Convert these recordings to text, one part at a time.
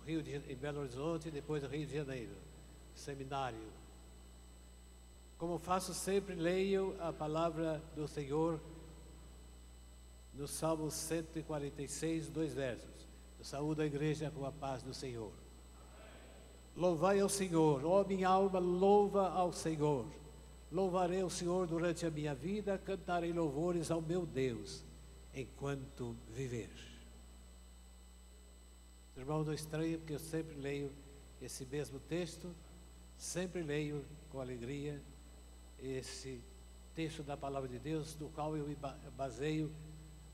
em Belo Horizonte e depois no Rio de Janeiro, seminário. Como faço sempre, leio a palavra do Senhor no Salmo 146, 2 versos. Eu saúdo a igreja com a paz do Senhor. Louvai ao Senhor, ó minha alma, louva ao Senhor. Louvarei ao Senhor durante a minha vida, cantarei louvores ao meu Deus, enquanto viver. Irmão, não estranha, porque eu sempre leio esse mesmo texto, sempre leio com alegria esse texto da Palavra de Deus, do qual eu baseio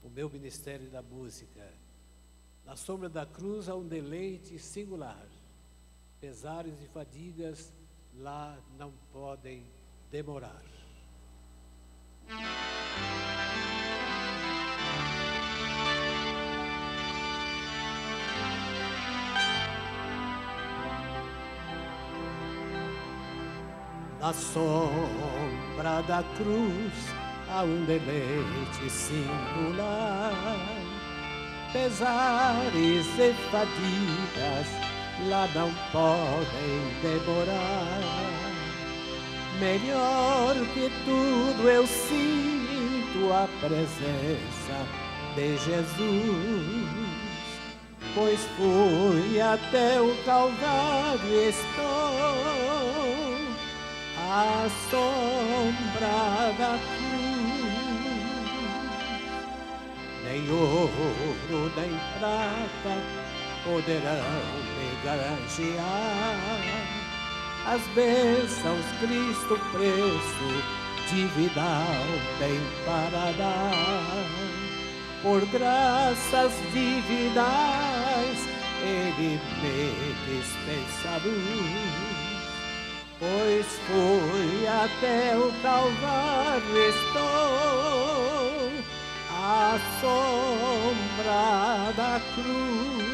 o meu ministério da música. Na sombra da cruz há um deleite singular. Pesares e fadigas lá não podem demorar. Na sombra da cruz há um deleite singular. Pesares e fadigas lá não podem demorar. Melhor que tudo eu sinto a presença de Jesus, pois fui até o Calvário e estou à sombra da cruz. Nem ouro nem prata poderão me granjear as bênçãos Cristo preço divinal tem para dar. Por graças divinais Ele me dispensa a luz, pois fui até o Calvário e estou à sombra da cruz.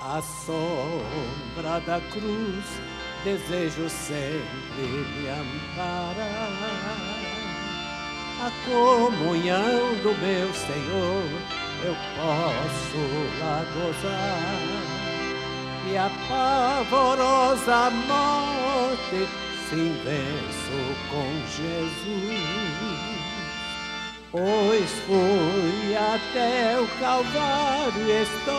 À sombra da cruz desejo sempre me amparar. A comunhão do meu Senhor eu posso lá gozar, e a pavorosa morte sim venço com Jesus, pois fui até o Calvário e estou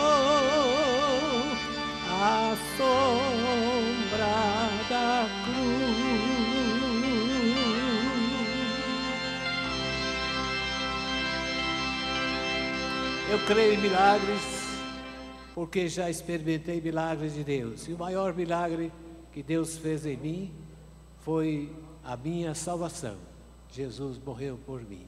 à sombra da cruz. Eu creio em milagres, porque já experimentei milagres de Deus. E o maior milagre que Deus fez em mim foi a minha salvação. Jesus morreu por mim.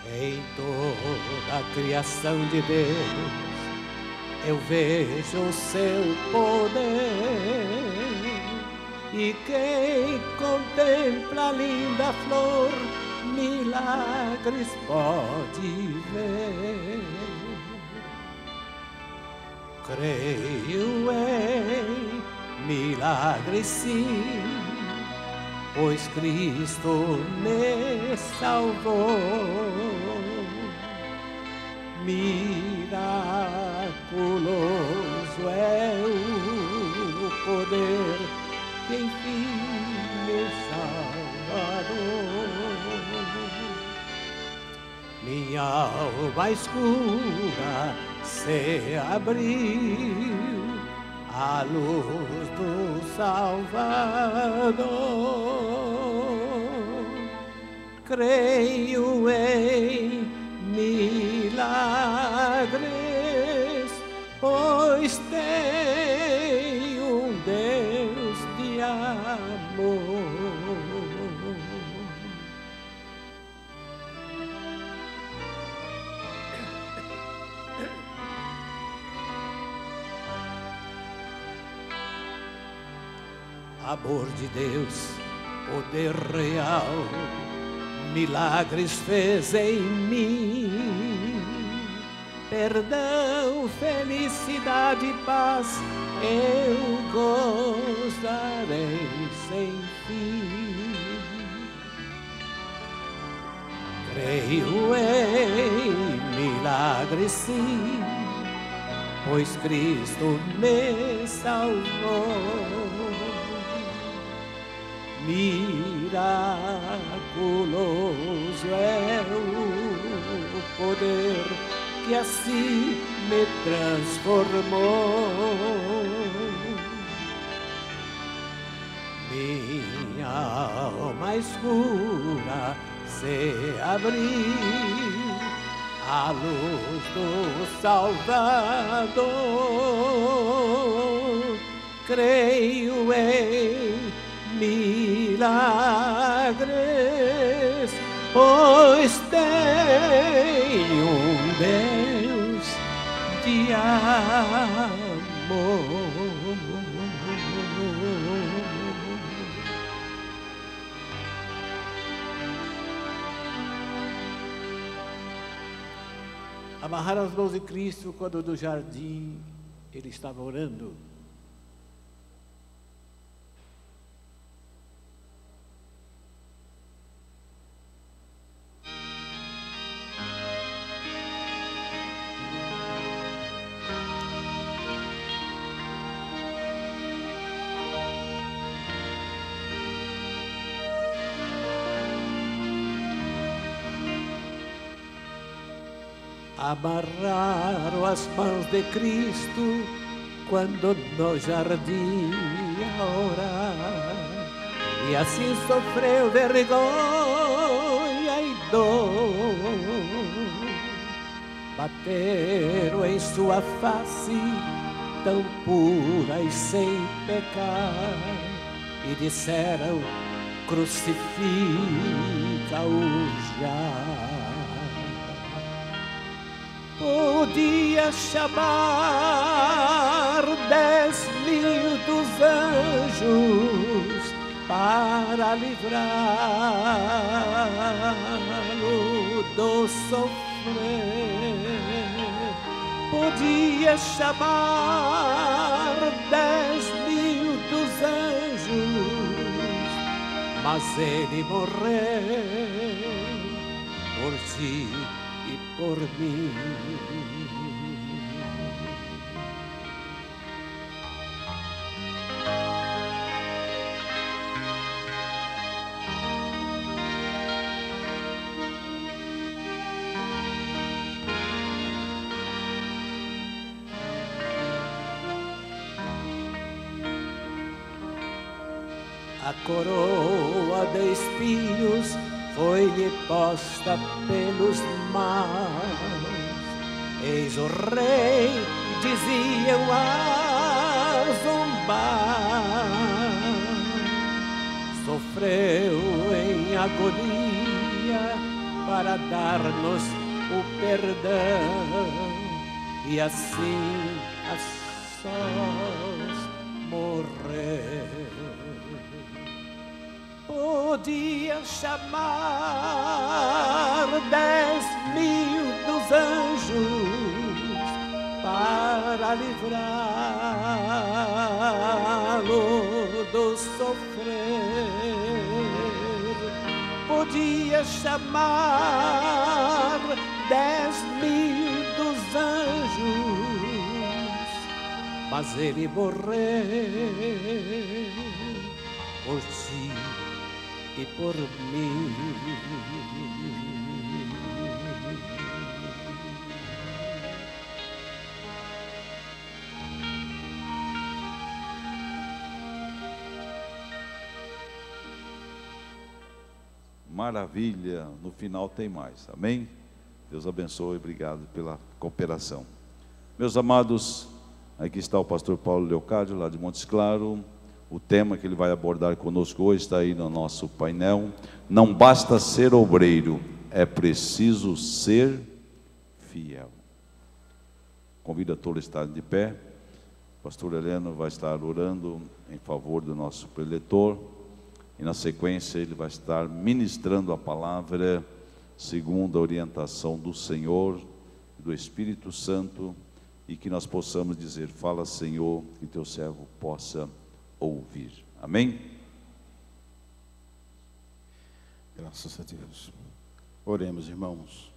Em toda a criação de Deus eu vejo o seu poder, e quem contempla a linda flor milagres pode ver. Creio em milagres sim, pois Cristo me salvou. Miraculoso é o poder que enfim me salvou. Minha alma escura se abriu à luz do Salvador. Creio em milagres, pois tenho um Deus de amor. amor de Deus, poder real, milagres fez em mim. Perdão, felicidade e paz, eu gozarei sem fim. Creio em milagres sim, pois Cristo me salvou. Miraculoso é o poder que assim me transformou. Minha alma escura se abriu à luz do Salvador. Creio em milagres, pois tenho um Deus de amor. Amarraram as mãos de Cristo quando no jardim ele estava orando. Amarraram as mãos de Cristo quando no jardim a orar, e assim sofreu vergonha e dor. Bateram em sua face tão pura e sem pecar, e disseram: crucifica-o já. Podia chamar 10.000 dos anjos para livrá-lo do sofrer. Podia chamar 10.000 dos anjos, mas ele morreu por ti e por mim. A coroa de espinhos foi-lhe posta pelos maus. Eis o rei, diziam a zombar. Sofreu em agonia para dar-nos o perdão, e assim a sós morreu. Podia chamar 10.000 dos anjos para livrá-lo do sofrer. Podia chamar 10.000 dos anjos, mas ele morreu por ti e por mim. Maravilha, no final tem mais, amém? Deus abençoe, obrigado pela cooperação. Meus amados, aqui está o pastor Paulo Leocádio, lá de Montes Claros. O tema que ele vai abordar conosco hoje está aí no nosso painel. Não basta ser obreiro, é preciso ser fiel. Convido a todos a estarem de pé. O pastor Heleno vai estar orando em favor do nosso preletor. E na sequência ele vai estar ministrando a palavra segundo a orientação do Senhor, do Espírito Santo, e que nós possamos dizer: fala, Senhor, que teu servo possa ouvir. Amém? Graças a Deus. Oremos, irmãos.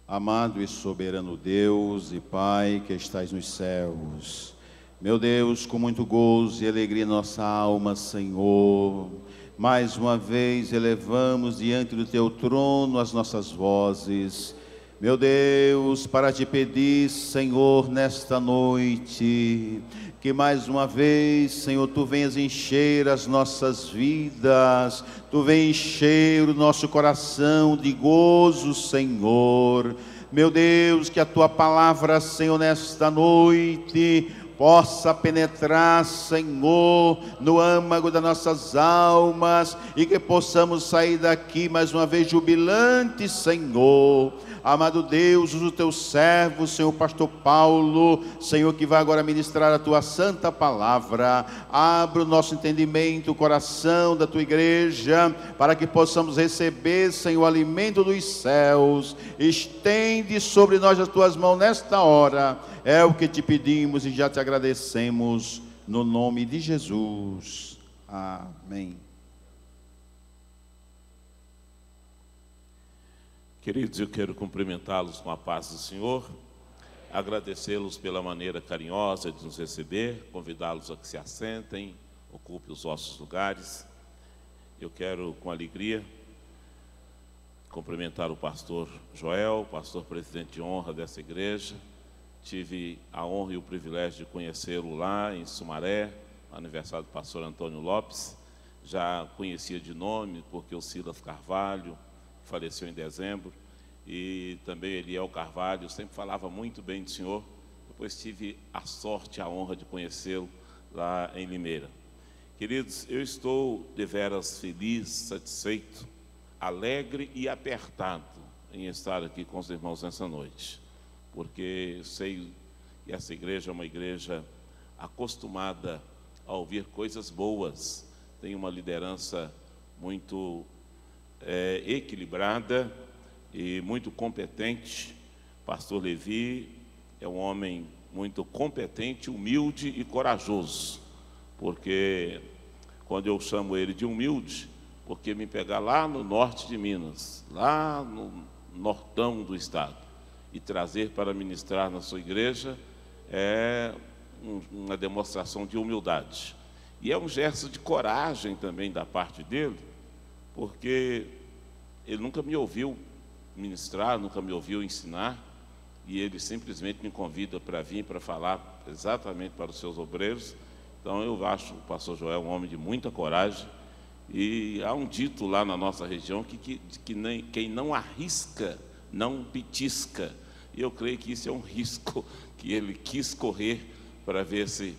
Amado e soberano Deus e Pai que estais nos céus, meu Deus, com muito gozo e alegria em nossa alma, Senhor, mais uma vez elevamos diante do teu trono as nossas vozes, meu Deus, para te pedir, Senhor, nesta noite, que mais uma vez, Senhor, tu venhas encher as nossas vidas, tu venhas encher o nosso coração de gozo, Senhor. Meu Deus, que a tua palavra, Senhor, nesta noite possa penetrar, Senhor, no âmago das nossas almas, e que possamos sair daqui mais uma vez jubilantes, Senhor. Amado Deus, usa o teu servo, Senhor pastor Paulo, Senhor, que vai agora ministrar a tua santa palavra. Abra o nosso entendimento, o coração da tua igreja, para que possamos receber, Senhor, o alimento dos céus. Estende sobre nós as tuas mãos nesta hora, é o que te pedimos e já te agradecemos, no nome de Jesus. Amém. Queridos, eu quero cumprimentá-los com a paz do Senhor, agradecê-los pela maneira carinhosa de nos receber, convidá-los a que se assentem, ocupem os vossos lugares. Eu quero, com alegria, cumprimentar o pastor Joel, pastor presidente de honra dessa igreja. Tive a honra e o privilégio de conhecê-lo lá em Sumaré, no aniversário do pastor Antônio Lopes. Já conhecia de nome, porque o Silas Carvalho faleceu em dezembro, e também Eliel Carvalho sempre falava muito bem do senhor. Depois tive a sorte, a honra de conhecê-lo lá em Limeira. Queridos, eu estou deveras feliz, satisfeito, alegre e apertado em estar aqui com os irmãos nessa noite, porque eu sei que essa igreja é uma igreja acostumada a ouvir coisas boas, tem uma liderança muito equilibrada e muito competente. Pastor Levi é um homem muito competente, humilde e corajoso, porque quando eu chamo ele de humilde, porque me pegar lá no norte de Minas, lá no nortão do estado, e trazer para ministrar na sua igreja, é uma demonstração de humildade, e é um gesto de coragem também da parte dele, porque ele nunca me ouviu ministrar, nunca me ouviu ensinar, e ele simplesmente me convida para vir, para falar exatamente para os seus obreiros. Então eu acho o pastor Joel um homem de muita coragem, e há um dito lá na nossa região que quem não arrisca, não petisca, e eu creio que isso é um risco que ele quis correr para ver se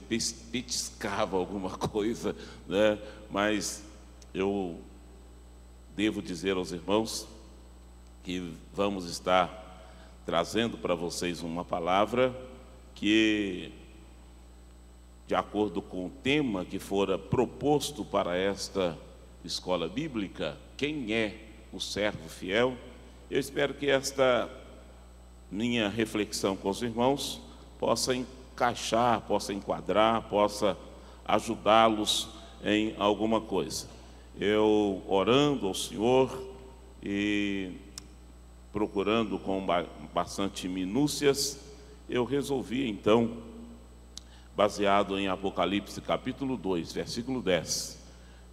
petiscava alguma coisa, né? Mas eu devo dizer aos irmãos que vamos estar trazendo para vocês uma palavra que, de acordo com o tema que fora proposto para esta escola bíblica, quem é o servo fiel, eu espero que esta minha reflexão com os irmãos possa encaixar, possa enquadrar, possa ajudá-los em alguma coisa. Eu, orando ao Senhor e procurando com bastante minúcias, eu resolvi então, baseado em Apocalipse capítulo 2, versículo 10,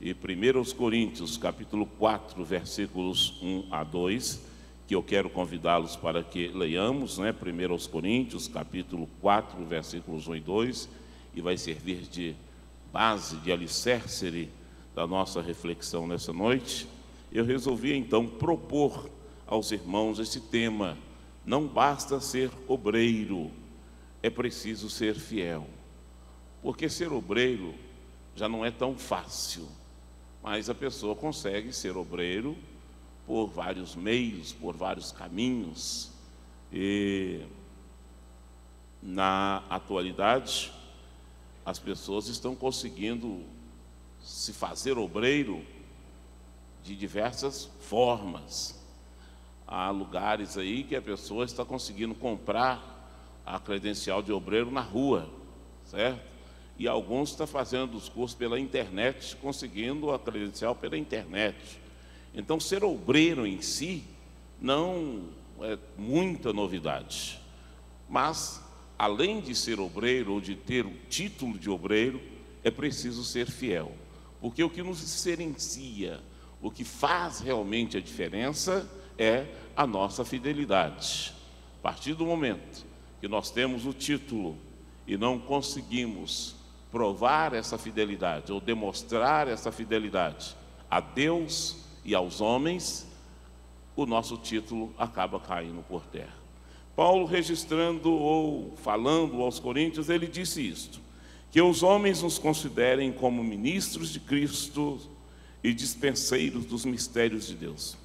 e 1 Coríntios capítulo 4, versículos 1 a 2, que eu quero convidá-los para que leiamos, né? 1 Coríntios capítulo 4, versículos 1 e 2, e vai servir de base, de alicerce da nossa reflexão nessa noite. Eu resolvi então propor aos irmãos esse tema: não basta ser obreiro, é preciso ser fiel. Porque ser obreiro já não é tão fácil, mas a pessoa consegue ser obreiro por vários meios, por vários caminhos. E na atualidade as pessoas estão conseguindo se fazer obreiro de diversas formas. Há lugares aí que a pessoa está conseguindo comprar a credencial de obreiro na rua, certo? E alguns estão fazendo os cursos pela internet, conseguindo a credencial pela internet. Então, ser obreiro em si não é muita novidade. Mas, além de ser obreiro ou de ter o título de obreiro, é preciso ser fiel. Porque o que nos diferencia, o que faz realmente a diferença é a nossa fidelidade. A partir do momento que nós temos o título e não conseguimos provar essa fidelidade ou demonstrar essa fidelidade a Deus e aos homens, o nosso título acaba caindo por terra. Paulo, registrando ou falando aos coríntios, ele disse isto: que os homens nos considerem como ministros de Cristo e dispenseiros dos mistérios de Deus.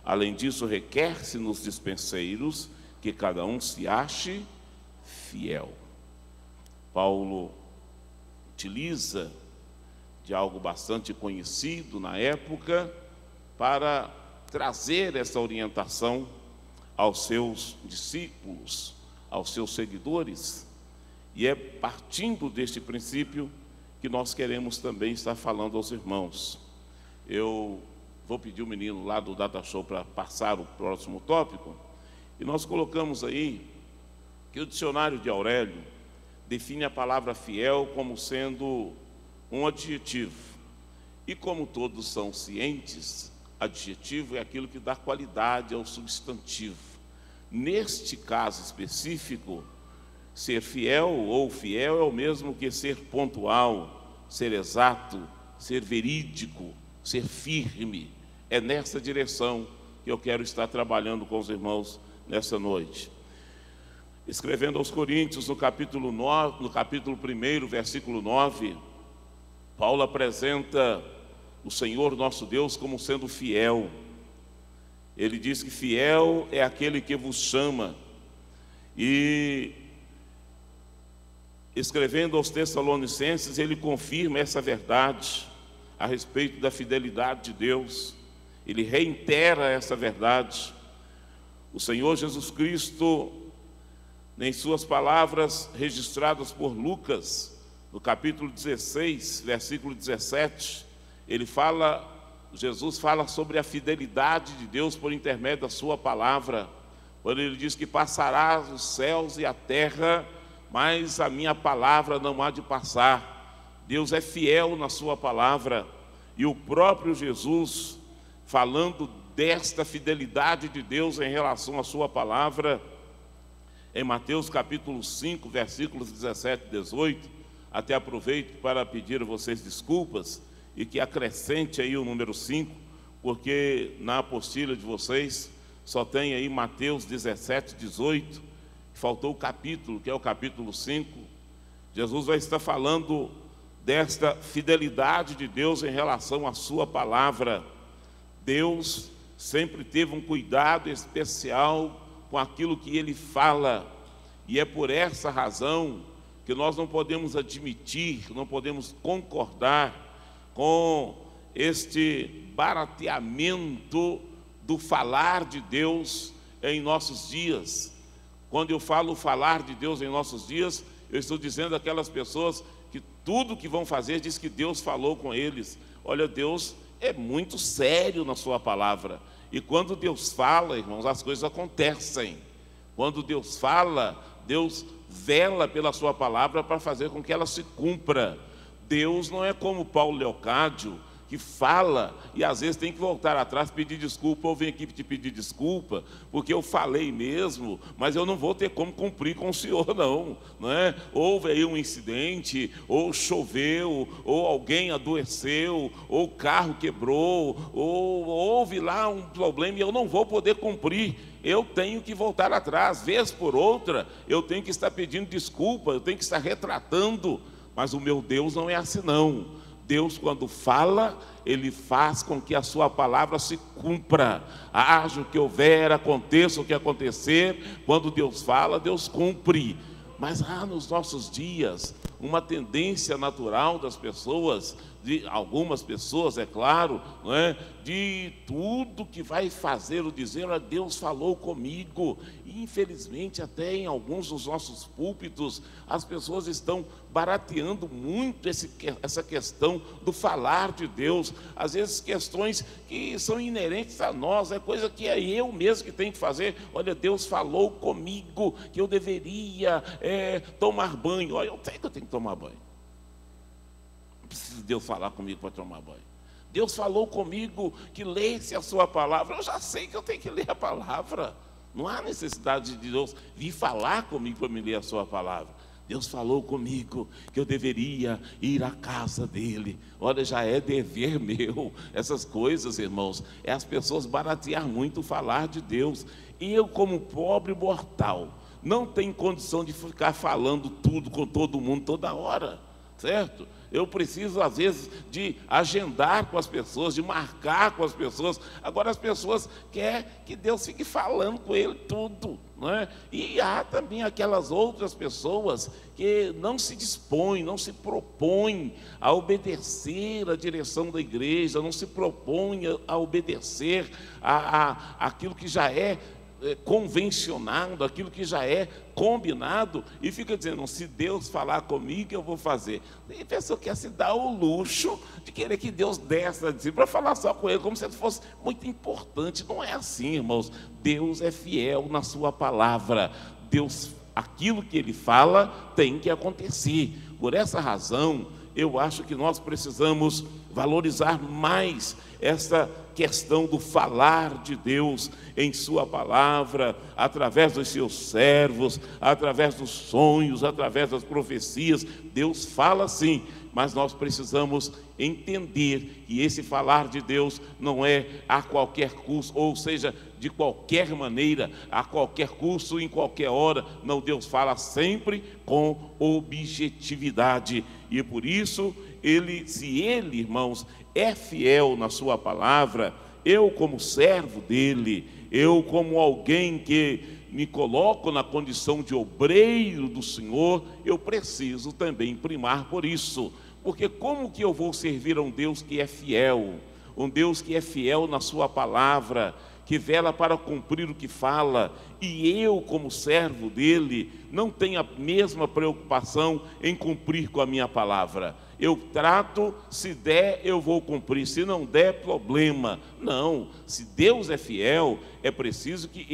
Além disso, requer-se nos dispenseiros que cada um se ache fiel. Paulo utiliza de algo bastante conhecido na época para trazer essa orientação aos seus discípulos, aos seus seguidores. E é partindo deste princípio que nós queremos também estar falando aos irmãos. Eu vou pedir o menino lá do Data Show para passar o próximo tópico. E nós colocamos aí que o dicionário de Aurélio define a palavra fiel como sendo um adjetivo. E como todos são cientes, adjetivo é aquilo que dá qualidade ao substantivo. Neste caso específico, ser fiel ou fiel é o mesmo que ser pontual, ser exato, ser verídico, ser firme. É nessa direção que eu quero estar trabalhando com os irmãos nessa noite. Escrevendo aos Coríntios, no capítulo 1, versículo 9, Paulo apresenta o Senhor nosso Deus como sendo fiel. Ele diz que fiel é aquele que vos chama. E escrevendo aos Tessalonicenses, ele confirma essa verdade a respeito da fidelidade de Deus. Ele reitera essa verdade. O Senhor Jesus Cristo, em suas palavras registradas por Lucas, no capítulo 16, versículo 17, Jesus fala sobre a fidelidade de Deus por intermédio da sua palavra, quando ele diz que passará os céus e a terra, mas a minha palavra não há de passar. Deus é fiel na sua palavra, e o próprio Jesus, falando desta fidelidade de Deus em relação à sua palavra, em Mateus capítulo 5, versículos 17 e 18, até aproveito para pedir a vocês desculpas e que acrescente aí o número 5, porque na apostila de vocês só tem aí Mateus 17, 18, faltou o capítulo, que é o capítulo 5. Jesus vai estar falando desta fidelidade de Deus em relação à sua palavra. Deus sempre teve um cuidado especial com aquilo que ele fala, e é por essa razão que nós não podemos admitir, não podemos concordar com este barateamento do falar de Deus em nossos dias. Quando eu falo falar de Deus em nossos dias, eu estou dizendo àquelas pessoas que tudo que vão fazer diz que Deus falou com eles. Olha, Deus é muito sério na sua palavra. E quando Deus fala, irmãos, as coisas acontecem. Quando Deus fala, Deus vela pela sua palavra para fazer com que ela se cumpra. Deus não é como Paulo Leocádio, que fala e às vezes tem que voltar atrás, pedir desculpa, ou vem aqui te pedir desculpa, porque eu falei mesmo, mas eu não vou ter como cumprir com o senhor não é? Houve aí um incidente, ou choveu, ou alguém adoeceu, ou o carro quebrou, ou houve lá um problema e eu não vou poder cumprir. Eu tenho que voltar atrás, vez por outra, eu tenho que estar pedindo desculpa, eu tenho que estar retratando, mas o meu Deus não é assim não. Deus, quando fala, Ele faz com que a sua palavra se cumpra. Haja o que houver, aconteça o que acontecer, quando Deus fala, Deus cumpre. Mas nos nossos dias, uma tendência natural das pessoas, de algumas pessoas, é claro, não é? De tudo que vai fazer ou dizer, Deus falou comigo. E, infelizmente, até em alguns dos nossos púlpitos, as pessoas estão barateando muito essa questão do falar de Deus. Às vezes questões que são inerentes a nós, é coisa que é eu mesmo que tenho que fazer. Olha, Deus falou comigo que eu deveria tomar banho. Olha, eu sei que eu tenho que tomar banho. Não precisa Deus falar comigo para tomar banho. Deus falou comigo que lesse a sua palavra. Eu já sei que eu tenho que ler a palavra. Não há necessidade de Deus vir falar comigo para me ler a sua palavra. Deus falou comigo que eu deveria ir à casa dele. Olha, já é dever meu. Essas coisas, irmãos, é as pessoas baratear muito o falar de Deus. E eu, como pobre mortal, não tenho condição de ficar falando tudo com todo mundo toda hora, certo? Eu preciso, às vezes, de agendar com as pessoas, de marcar com as pessoas. Agora as pessoas querem que Deus fique falando com ele tudo, não é? E há também aquelas outras pessoas que não se dispõem, não se propõem a obedecer a direção da igreja, não se propõem a obedecer aquilo que já é convencionado, aquilo que já é combinado, e fica dizendo, se Deus falar comigo, eu vou fazer. E a pessoa quer se dar o luxo de querer que Deus desça de si para falar só com ele, como se fosse muito importante. Não é assim, irmãos. Deus é fiel na sua palavra. Deus, aquilo que ele fala tem que acontecer. Por essa razão, eu acho que nós precisamos valorizar mais essa questão do falar de Deus em sua palavra, através dos seus servos, através dos sonhos, através das profecias. Deus fala sim, mas nós precisamos entender que esse falar de Deus não é a qualquer custo, ou seja, de qualquer maneira, a qualquer custo, em qualquer hora. Não, Deus fala sempre com objetividade, e por isso, se Ele, irmãos, é fiel na sua palavra, eu como servo dele, eu como alguém que me coloco na condição de obreiro do Senhor, eu preciso também primar por isso. Porque como que eu vou servir a um Deus que é fiel? Um Deus que é fiel na sua palavra, que vela para cumprir o que fala, e eu, como servo dele, não tenho a mesma preocupação em cumprir com a minha palavra. Eu trato, se der, eu vou cumprir, se não der, problema. Não, se Deus é fiel, é preciso que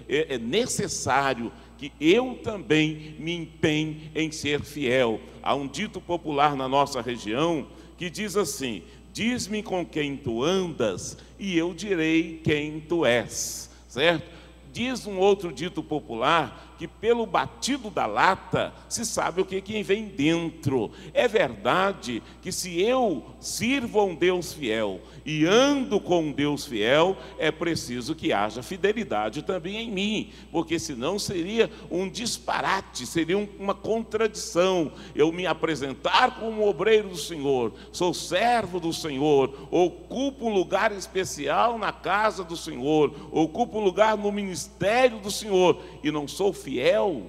é necessário que eu também me empenhe em ser fiel. Há um dito popular na nossa região que diz assim: diz-me com quem tu andas e eu direi quem tu és, certo? Diz um outro dito popular que pelo batido da lata se sabe o que vem dentro. É verdade que se eu sirvo a um Deus fiel e ando com um Deus fiel, é preciso que haja fidelidade também em mim, porque senão seria um disparate, seria uma contradição. Eu me apresentar como obreiro do Senhor, sou servo do Senhor, ocupo um lugar especial na casa do Senhor, ocupo um lugar no ministério do Senhor, e não sou fiel,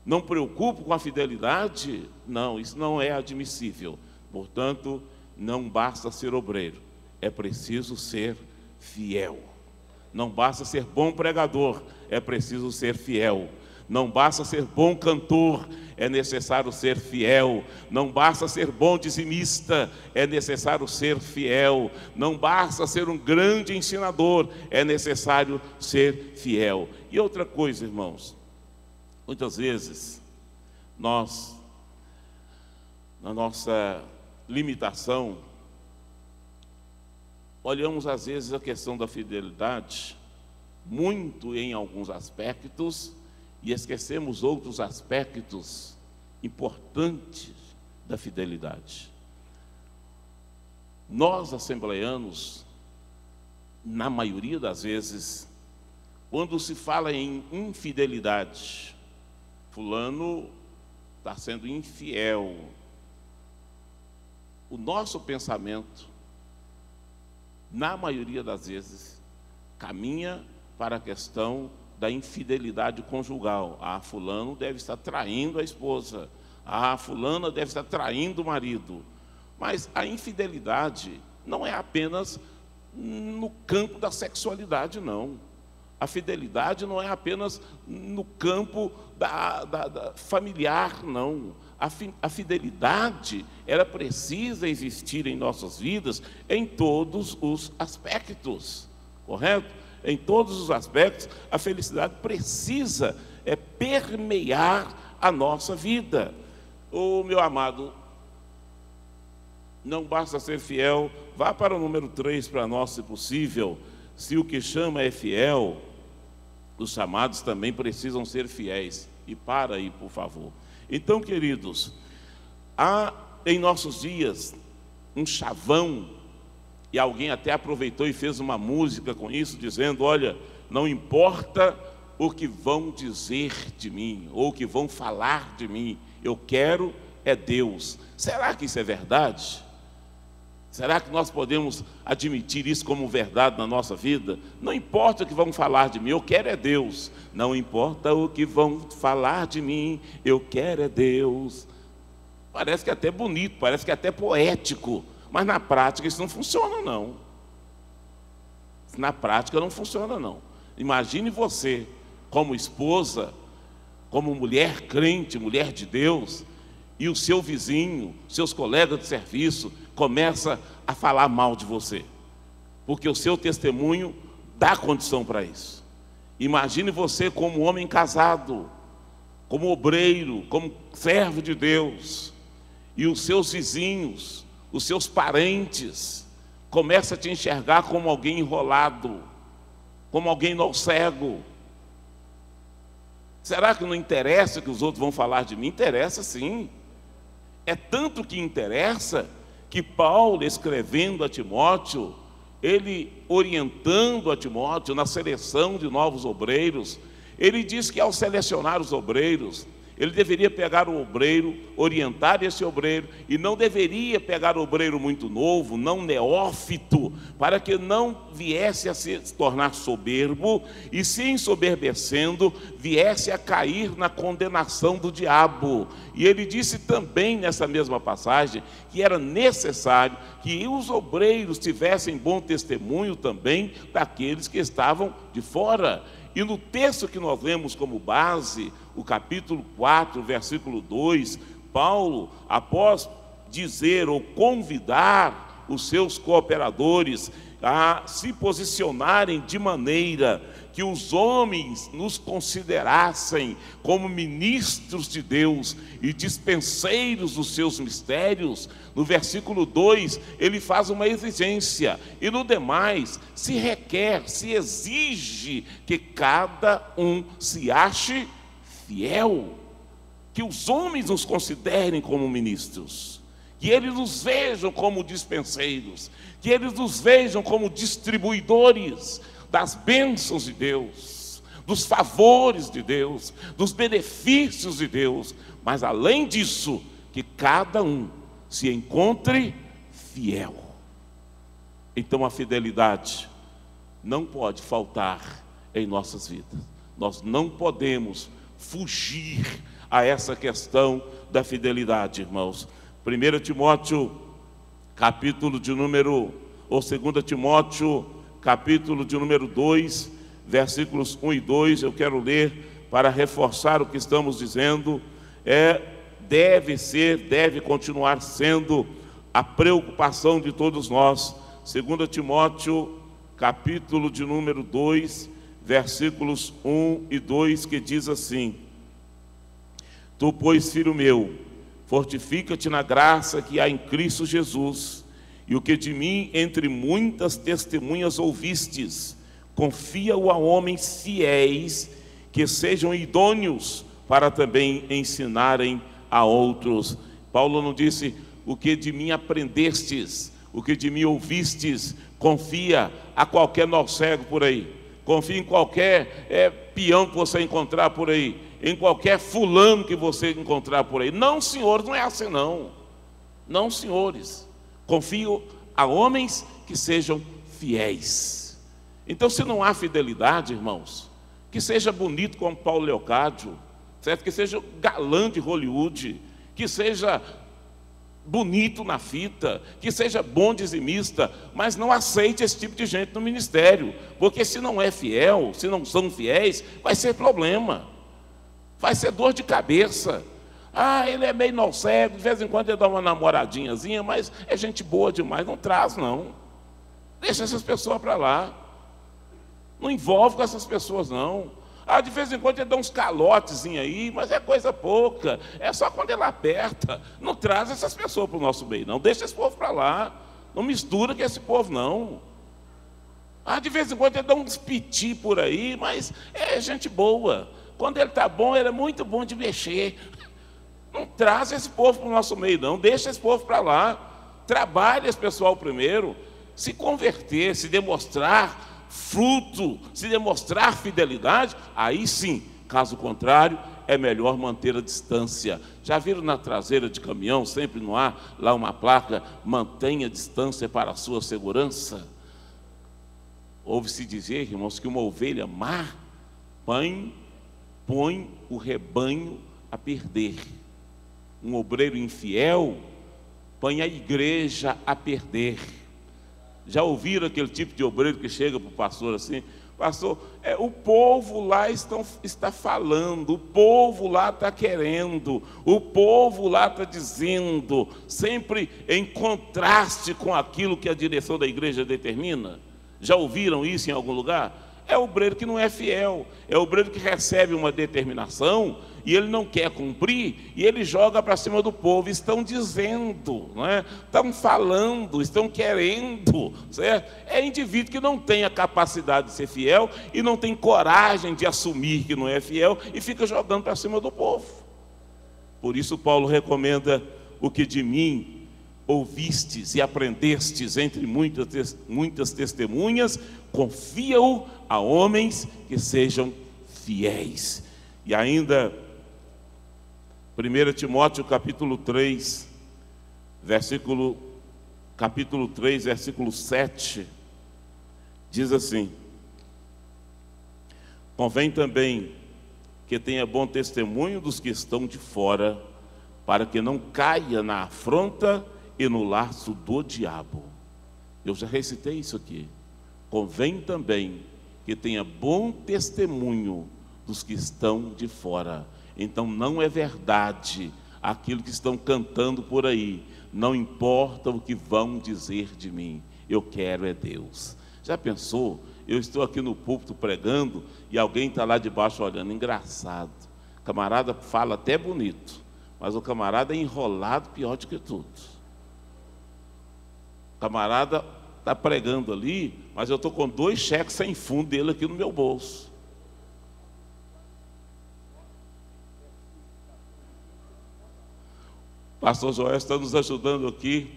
não preocupo com a fidelidade. Não, isso não é admissível. Portanto, não basta ser obreiro, é preciso ser fiel. Não basta ser bom pregador, é preciso ser fiel. Não basta ser bom cantor, é necessário ser fiel. Não basta ser bom dizimista, é necessário ser fiel. Não basta ser um grande ensinador, é necessário ser fiel. E outra coisa, irmãos, muitas vezes nós, na nossa limitação, olhamos às vezes a questão da fidelidade muito em alguns aspectos e esquecemos outros aspectos importantes da fidelidade. Nós, assembleianos, na maioria das vezes, quando se fala em infidelidade, fulano está sendo infiel, o nosso pensamento, na maioria das vezes, caminha para a questão da infidelidade conjugal. Ah, fulano deve estar traindo a esposa. Ah, fulana deve estar traindo o marido. Mas a infidelidade não é apenas no campo da sexualidade, não. A fidelidade não é apenas no campo da familiar, não. A fidelidade, ela precisa existir em nossas vidas em todos os aspectos, correto? Em todos os aspectos, a felicidade precisa permear a nossa vida. Ô, meu amado, não basta ser fiel, vá para o número 3 para nós, se possível. Se o que chama é fiel, os chamados também precisam ser fiéis. E para aí, por favor. Então, queridos, há em nossos dias um chavão, e alguém até aproveitou e fez uma música com isso, dizendo: olha, não importa o que vão dizer de mim, ou o que vão falar de mim, eu quero é Deus. Será que isso é verdade? Será que nós podemos admitir isso como verdade na nossa vida? Não importa o que vão falar de mim, eu quero é Deus. Não importa o que vão falar de mim, eu quero é Deus. Parece que é até bonito, parece que é até poético, mas na prática isso não funciona, não. Na prática não funciona, não. Imagine você, como esposa, como mulher crente, mulher de Deus, e o seu vizinho, seus colegas de serviço, começa a falar mal de você, porque o seu testemunho dá condição para isso. Imagine você como homem casado, como obreiro, como servo de Deus, e os seus vizinhos, os seus parentes, começam a te enxergar como alguém enrolado, como alguém não cego. Será que não interessa o que os outros vão falar de mim? Interessa sim. É tanto que interessa que Paulo, escrevendo a Timóteo, ele orientando a Timóteo na seleção de novos obreiros, ele diz que ao selecionar os obreiros, ele deveria pegar o obreiro, orientar esse obreiro, e não deveria pegar o obreiro muito novo, não neófito, para que não viesse a se tornar soberbo, e se ensoberbecendo, viesse a cair na condenação do diabo. E ele disse também nessa mesma passagem, que era necessário que os obreiros tivessem bom testemunho também daqueles que estavam de fora. E no texto que nós lemos como base, o capítulo 4, versículo 2, Paulo, após dizer ou convidar os seus cooperadores a se posicionarem de maneira que os homens nos considerassem como ministros de Deus e dispenseiros dos seus mistérios, no versículo 2, ele faz uma exigência, e no demais, se requer, se exige que cada um se ache fiel, que os homens nos considerem como ministros, que eles nos vejam como dispenseiros, que eles nos vejam como distribuidores das bênçãos de Deus, dos favores de Deus, dos benefícios de Deus, mas além disso, que cada um se encontre fiel. Então a fidelidade não pode faltar em nossas vidas. Nós não podemos fugir a essa questão da fidelidade, irmãos. 1 Timóteo, capítulo de número, ou 2 Timóteo, capítulo de número 2, versículos 1 e 2, eu quero ler para reforçar o que estamos dizendo. Deve continuar sendo a preocupação de todos nós. 2 Timóteo, capítulo de número 2, versículos 1 e 2, que diz assim: Tu, pois, filho meu, fortifica-te na graça que há em Cristo Jesus, e o que de mim entre muitas testemunhas ouvistes, confia-o a homens fiéis, que sejam idôneos para também ensinarem a outros. Paulo não disse: o que de mim aprendestes, o que de mim ouvistes, confia a qualquer nó cego por aí, confia em qualquer peão que você encontrar por aí, em qualquer fulano que você encontrar por aí. Não, senhores, não é assim não. Não, senhores. Confio a homens que sejam fiéis. Então, se não há fidelidade, irmãos, que seja bonito como Paulo Leocádio, certo? Que seja galã de Hollywood, que seja bonito na fita, que seja bom dizimista, mas não aceite esse tipo de gente no ministério, porque se não é fiel, se não são fiéis, vai ser problema, vai ser dor de cabeça. Ah, ele é meio nó cego, de vez em quando ele dá uma namoradinhazinha, mas é gente boa demais, não traz não. Deixa essas pessoas para lá, não envolve com essas pessoas não. Ah, de vez em quando ele dá uns calotezinhos aí, mas é coisa pouca. É só quando ele aperta. Não traz essas pessoas para o nosso meio, não. Deixa esse povo para lá. Não mistura com esse povo, não. Ah, de vez em quando ele dá uns piti por aí, mas é gente boa. Quando ele está bom, ele é muito bom de mexer. Não traz esse povo para o nosso meio, não. Deixa esse povo para lá. Trabalhe esse pessoal primeiro. Se converter, se demonstrar fruto, se demonstrar fidelidade, aí sim, caso contrário, é melhor manter a distância. Já viram na traseira de caminhão, sempre não há lá uma placa, mantenha a distância para a sua segurança? Ouve-se dizer, irmãos, que uma ovelha má põe o rebanho a perder. Um obreiro infiel põe a igreja a perder. Já ouviram aquele tipo de obreiro que chega para o pastor assim? Pastor, o povo lá está falando, o povo lá está querendo, o povo lá está dizendo, sempre em contraste com aquilo que a direção da igreja determina. Já ouviram isso em algum lugar? É o obreiro que não é fiel, é o obreiro que recebe uma determinação e ele não quer cumprir, e ele joga para cima do povo. Estão dizendo, não é? Estão falando, estão querendo, certo? É indivíduo que não tem a capacidade de ser fiel e não tem coragem de assumir que não é fiel e fica jogando para cima do povo. Por isso Paulo recomenda: o que de mim ouvistes e aprendestes entre muitas testemunhas, confia-o a homens que sejam fiéis. E ainda 1 Timóteo capítulo 3, versículo 7, diz assim: convém também que tenha bom testemunho dos que estão de fora, para que não caia na afronta e no laço do diabo. Eu já recitei isso aqui. Convém também que tenha bom testemunho dos que estão de fora. Então não é verdade aquilo que estão cantando por aí. Não importa o que vão dizer de mim, eu quero é Deus. Já pensou? Eu estou aqui no púlpito pregando e alguém está lá debaixo olhando. Engraçado. O camarada fala até bonito, mas o camarada é enrolado pior do que tudo. O camarada está pregando ali, mas eu estou com 2 cheques sem fundo dele aqui no meu bolso. Pastor Joel está nos ajudando aqui,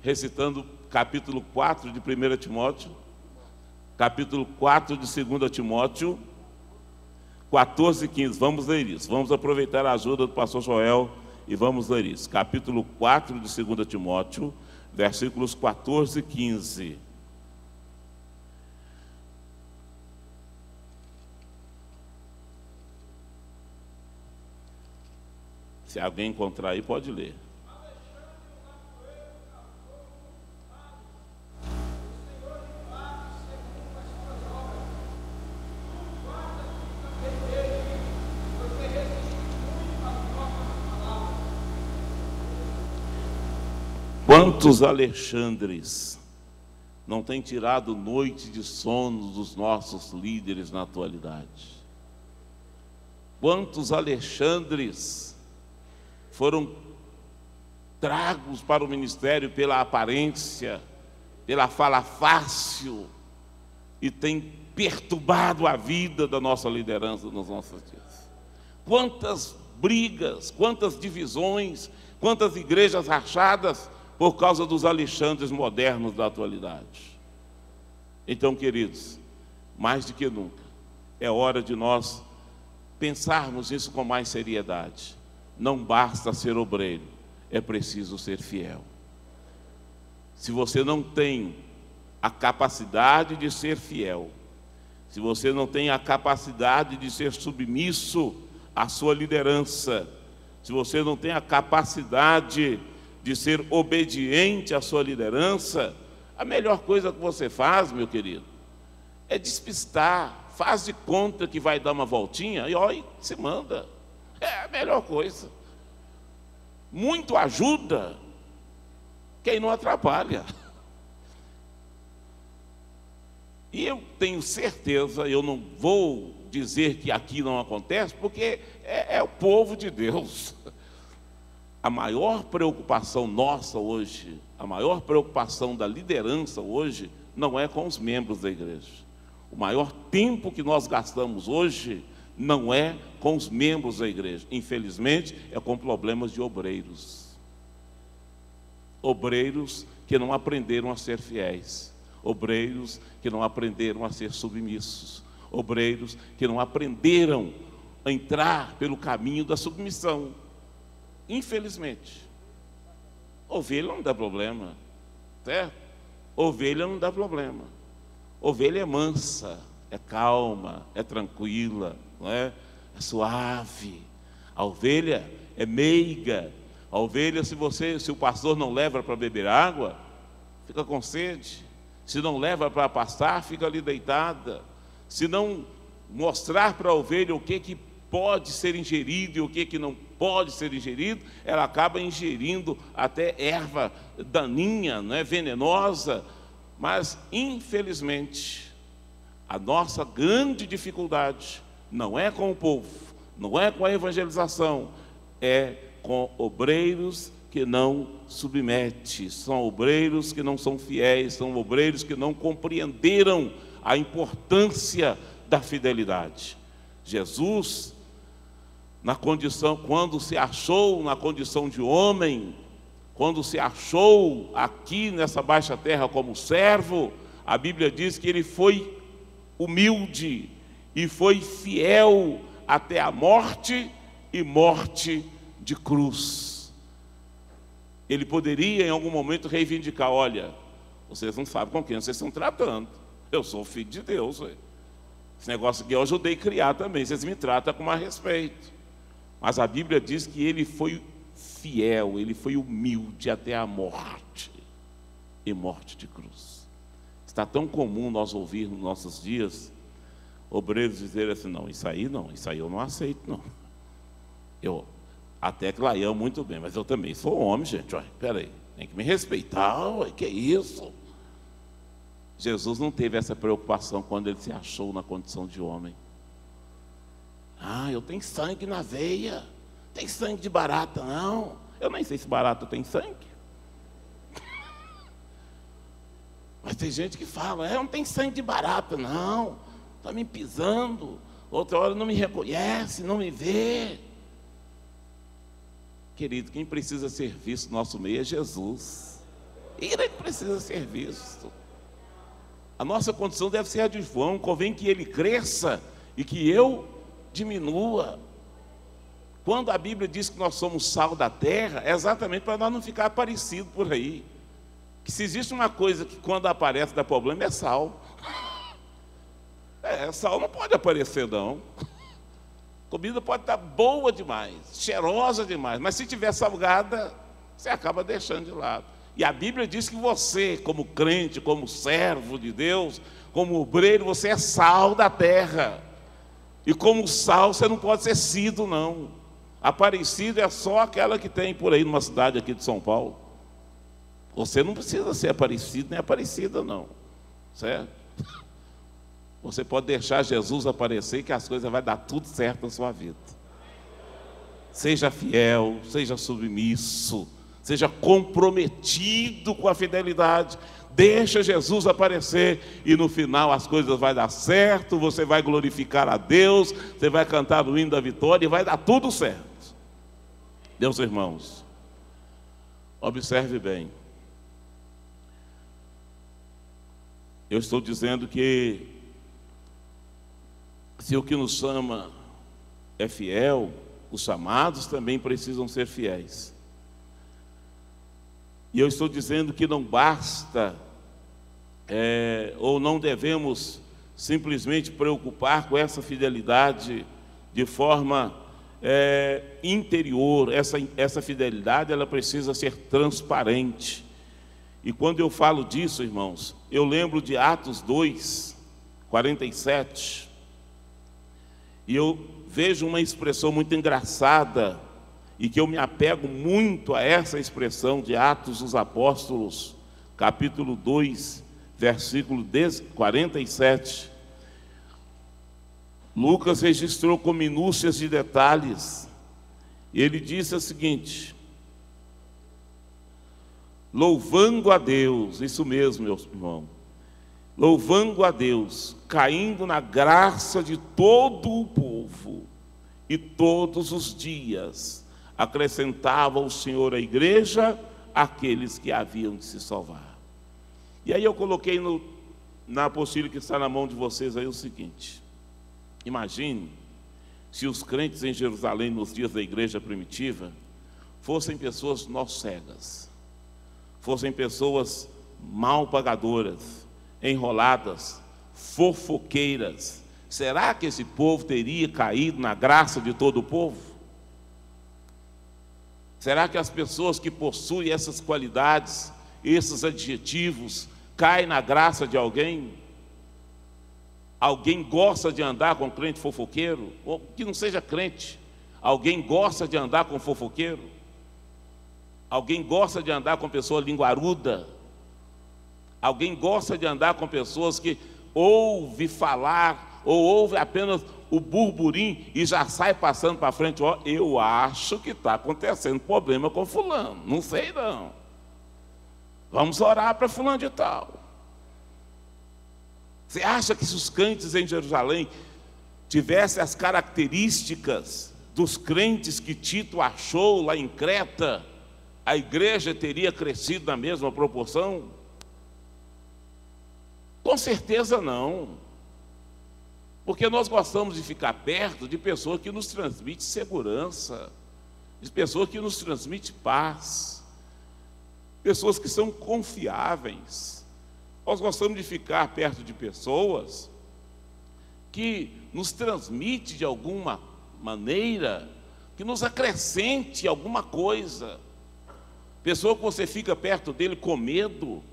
recitando capítulo 4 de 1 Timóteo, capítulo 4 de 2 Timóteo, 14 e 15. Vamos ler isso. Vamos aproveitar a ajuda do pastor Joel e vamos ler isso. Capítulo 4 de 2 Timóteo, versículos 14 e 15. Se alguém encontrar aí, pode ler. Quantos Alexandres não têm tirado noite de sono dos nossos líderes na atualidade? Quantos Alexandres foram tragos para o ministério pela aparência, pela fala fácil, e têm perturbado a vida da nossa liderança nos nossos dias? Quantas brigas, quantas divisões, quantas igrejas rachadas por causa dos Alexandres modernos da atualidade. Então, queridos, mais do que nunca, é hora de nós pensarmos isso com mais seriedade. Não basta ser obreiro, é preciso ser fiel. Se você não tem a capacidade de ser fiel, se você não tem a capacidade de ser submisso à sua liderança, se você não tem a capacidade de ser obediente à sua liderança, a melhor coisa que você faz, meu querido, é despistar. Faz de conta que vai dar uma voltinha e olha, se manda. É a melhor coisa. Muito ajuda quem não atrapalha. E eu tenho certeza, eu não vou dizer que aqui não acontece, porque é o povo de Deus. A maior preocupação nossa hoje, a maior preocupação da liderança hoje, não é com os membros da igreja. O maior tempo que nós gastamos hoje não é com os membros da igreja. Infelizmente, é com problemas de obreiros. Obreiros que não aprenderam a ser fiéis. Obreiros que não aprenderam a ser submissos. Obreiros que não aprenderam a entrar pelo caminho da submissão. Infelizmente. Ovelha não dá problema, certo? Ovelha não dá problema. Ovelha é mansa, é calma, é tranquila, não é? É suave. A ovelha é meiga. A ovelha, se o pastor não leva para beber água, fica com sede. Se não leva para pastar, fica ali deitada. Se não mostrar para a ovelha o que pode ser ingerido e o que não pode ser ingerido, ela acaba ingerindo até erva daninha, não é? Venenosa. Mas, infelizmente, a nossa grande dificuldade não é com o povo, não é com a evangelização, é com obreiros que não submetem, são obreiros que não são fiéis, são obreiros que não compreenderam a importância da fidelidade. Jesus, quando se achou na condição de homem, quando se achou aqui nessa baixa terra como servo, a Bíblia diz que ele foi humilde e foi fiel até a morte e morte de cruz. Ele poderia em algum momento reivindicar: olha, vocês não sabem com quem vocês estão tratando, eu sou filho de Deus, ué. Esse negócio que eu ajudei a criar também, vocês me tratam com mais respeito. Mas a Bíblia diz que ele foi fiel, ele foi humilde até a morte e morte de cruz. Está tão comum nós ouvir nos nossos dias obreiros dizerem assim: não, isso aí eu não aceito, não. Eu até que lá amo muito bem, mas eu também sou homem, gente. Olha, peraí, tem que me respeitar, olha, que é isso? Jesus não teve essa preocupação quando ele se achou na condição de homem. Ah, eu tenho sangue na veia. Tem sangue de barata, não. Eu nem sei se barata tem sangue. Mas tem gente que fala: não tem sangue de barata, não. Está me pisando. Outra hora não me reconhece, não me vê. Querido, quem precisa ser visto no nosso meio é Jesus. Ele precisa ser visto. A nossa condição deve ser a de João. Convém que ele cresça e que eu diminua. Quando a Bíblia diz que nós somos sal da terra, é exatamente para nós não ficar parecido por aí. Que se existe uma coisa que quando aparece dá problema, é sal. Sal não pode aparecer, não. A comida pode estar boa demais, cheirosa demais, mas se tiver salgada, você acaba deixando de lado. E a Bíblia diz que você, como crente, como servo de Deus, como obreiro, você é sal da terra. E como sal, você não pode ser sido, não. Aparecida é só aquela que tem por aí numa cidade aqui de São Paulo. Você não precisa ser aparecido nem aparecida, não. Certo? Você pode deixar Jesus aparecer que as coisas vão dar tudo certo na sua vida. Seja fiel, seja submisso, seja comprometido com a fidelidade. Deixa Jesus aparecer e no final as coisas vão dar certo, você vai glorificar a Deus, você vai cantar o hino da vitória e vai dar tudo certo. Meus irmãos, observe bem. Eu estou dizendo que se o que nos chama é fiel, os chamados também precisam ser fiéis. E eu estou dizendo que não basta, ou não devemos simplesmente preocupar com essa fidelidade de forma interior, essa fidelidade, ela precisa ser transparente. E quando eu falo disso, irmãos, eu lembro de Atos 2, 47, e eu vejo uma expressão muito engraçada, e que eu me apego muito a essa expressão de Atos dos Apóstolos, capítulo 2, versículo 47. Lucas registrou com minúcias de detalhes. Ele disse o seguinte: louvando a Deus, isso mesmo, meu irmão, louvando a Deus, caindo na graça de todo o povo, e todos os dias acrescentava o Senhor à igreja aqueles que haviam de se salvar. E aí eu coloquei na apostila que está na mão de vocês aí o seguinte: imagine se os crentes em Jerusalém nos dias da igreja primitiva fossem pessoas cegas, fossem pessoas mal pagadoras, enroladas, fofoqueiras. Será que esse povo teria caído na graça de todo o povo? Será que as pessoas que possuem essas qualidades, esses adjetivos, caem na graça de alguém? Alguém gosta de andar com crente fofoqueiro? Ou que não seja crente, alguém gosta de andar com fofoqueiro? Alguém gosta de andar com pessoa linguaruda? Alguém gosta de andar com pessoas que ouve falar, ou ouve apenas o burburinho e já sai passando para frente? Ó, eu acho que está acontecendo problema com fulano, não sei não. Vamos orar para fulano de tal. Você acha que se os crentes em Jerusalém tivessem as características dos crentes que Tito achou lá em Creta, a igreja teria crescido na mesma proporção? Com certeza não. Porque nós gostamos de ficar perto de pessoas que nos transmitem segurança, de pessoas que nos transmitem paz, pessoas que são confiáveis. Nós gostamos de ficar perto de pessoas que nos transmitem de alguma maneira, que nos acrescente alguma coisa. Pessoa que você fica perto dele com medo.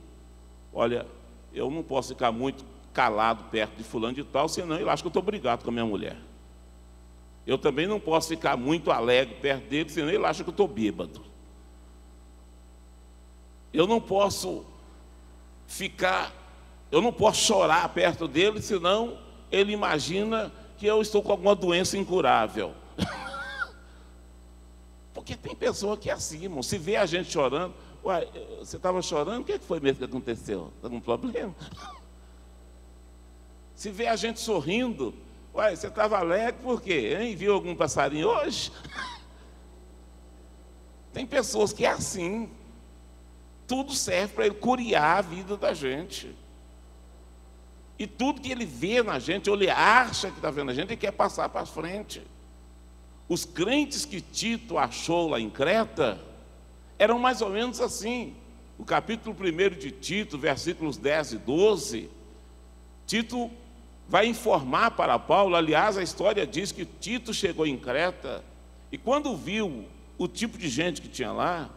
Olha, eu não posso ficar muito calado perto de fulano de tal, senão ele acha que eu estou brigado com a minha mulher. Eu também não posso ficar muito alegre perto dele, senão ele acha que eu estou bêbado. Eu não posso chorar perto dele, senão ele imagina que eu estou com alguma doença incurável. Porque tem pessoa que é assim, irmão, se vê a gente chorando, uai, você estava chorando, o que foi mesmo que aconteceu? Está com problema? Se vê a gente sorrindo, uai, você estava alegre por quê? Hein? Viu algum passarinho hoje? Tem pessoas que é assim. Tudo serve para ele curiar a vida da gente. E tudo que ele vê na gente, ou ele acha que está vendo a gente, ele quer passar para frente. Os crentes que Tito achou lá em Creta eram mais ou menos assim. O capítulo 1 de Tito, versículos 10 e 12, Tito vai informar para Paulo. Aliás, a história diz que Tito chegou em Creta e quando viu o tipo de gente que tinha lá,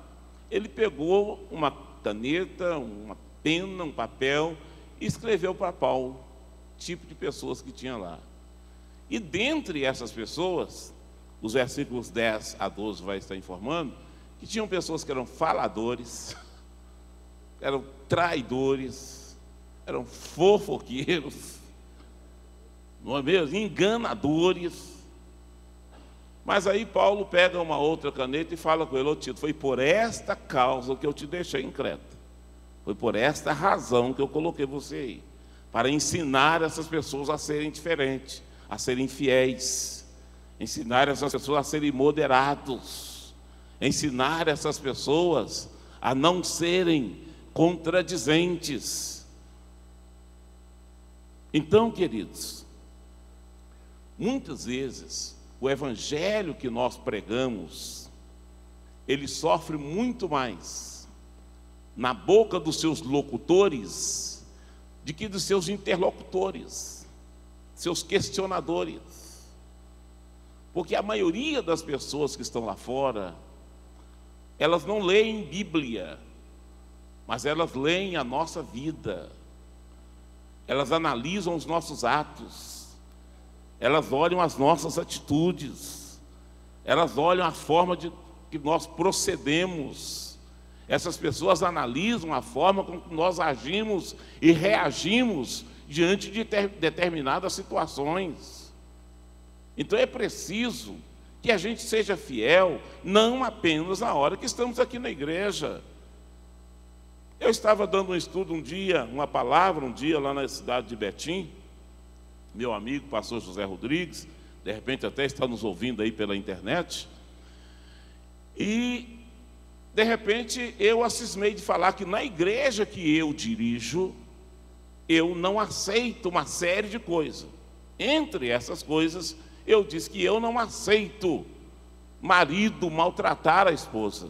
ele pegou uma caneta, uma pena, um papel e escreveu para Paulo o tipo de pessoas que tinha lá. E dentre essas pessoas, os versículos 10 a 12 vai estar informando que tinham pessoas que eram faladores, eram traidores, eram fofoqueiros, não é mesmo? Enganadores. Mas aí Paulo pega uma outra caneta e fala com ele: ô Tito, foi por esta causa que eu te deixei em Creta. Foi por esta razão que eu coloquei você aí, para ensinar essas pessoas a serem diferentes, a serem fiéis, ensinar essas pessoas a serem moderados, ensinar essas pessoas a não serem contradizentes. Então, queridos, muitas vezes o evangelho que nós pregamos, ele sofre muito mais na boca dos seus locutores do que dos seus interlocutores, seus questionadores. Porque a maioria das pessoas que estão lá fora, elas não leem Bíblia, mas elas leem a nossa vida. Elas analisam os nossos atos, elas olham as nossas atitudes, elas olham a forma de que nós procedemos. Essas pessoas analisam a forma como nós agimos e reagimos diante de determinadas situações. Então é preciso que a gente seja fiel, não apenas na hora que estamos aqui na igreja. Eu estava dando um estudo um dia, uma palavra um dia lá na cidade de Betim. Meu amigo, pastor José Rodrigues, de repente até está nos ouvindo aí pela internet. E, de repente, eu acismei de falar que na igreja que eu dirijo, eu não aceito uma série de coisas. Entre essas coisas, eu disse que eu não aceito marido maltratar a esposa.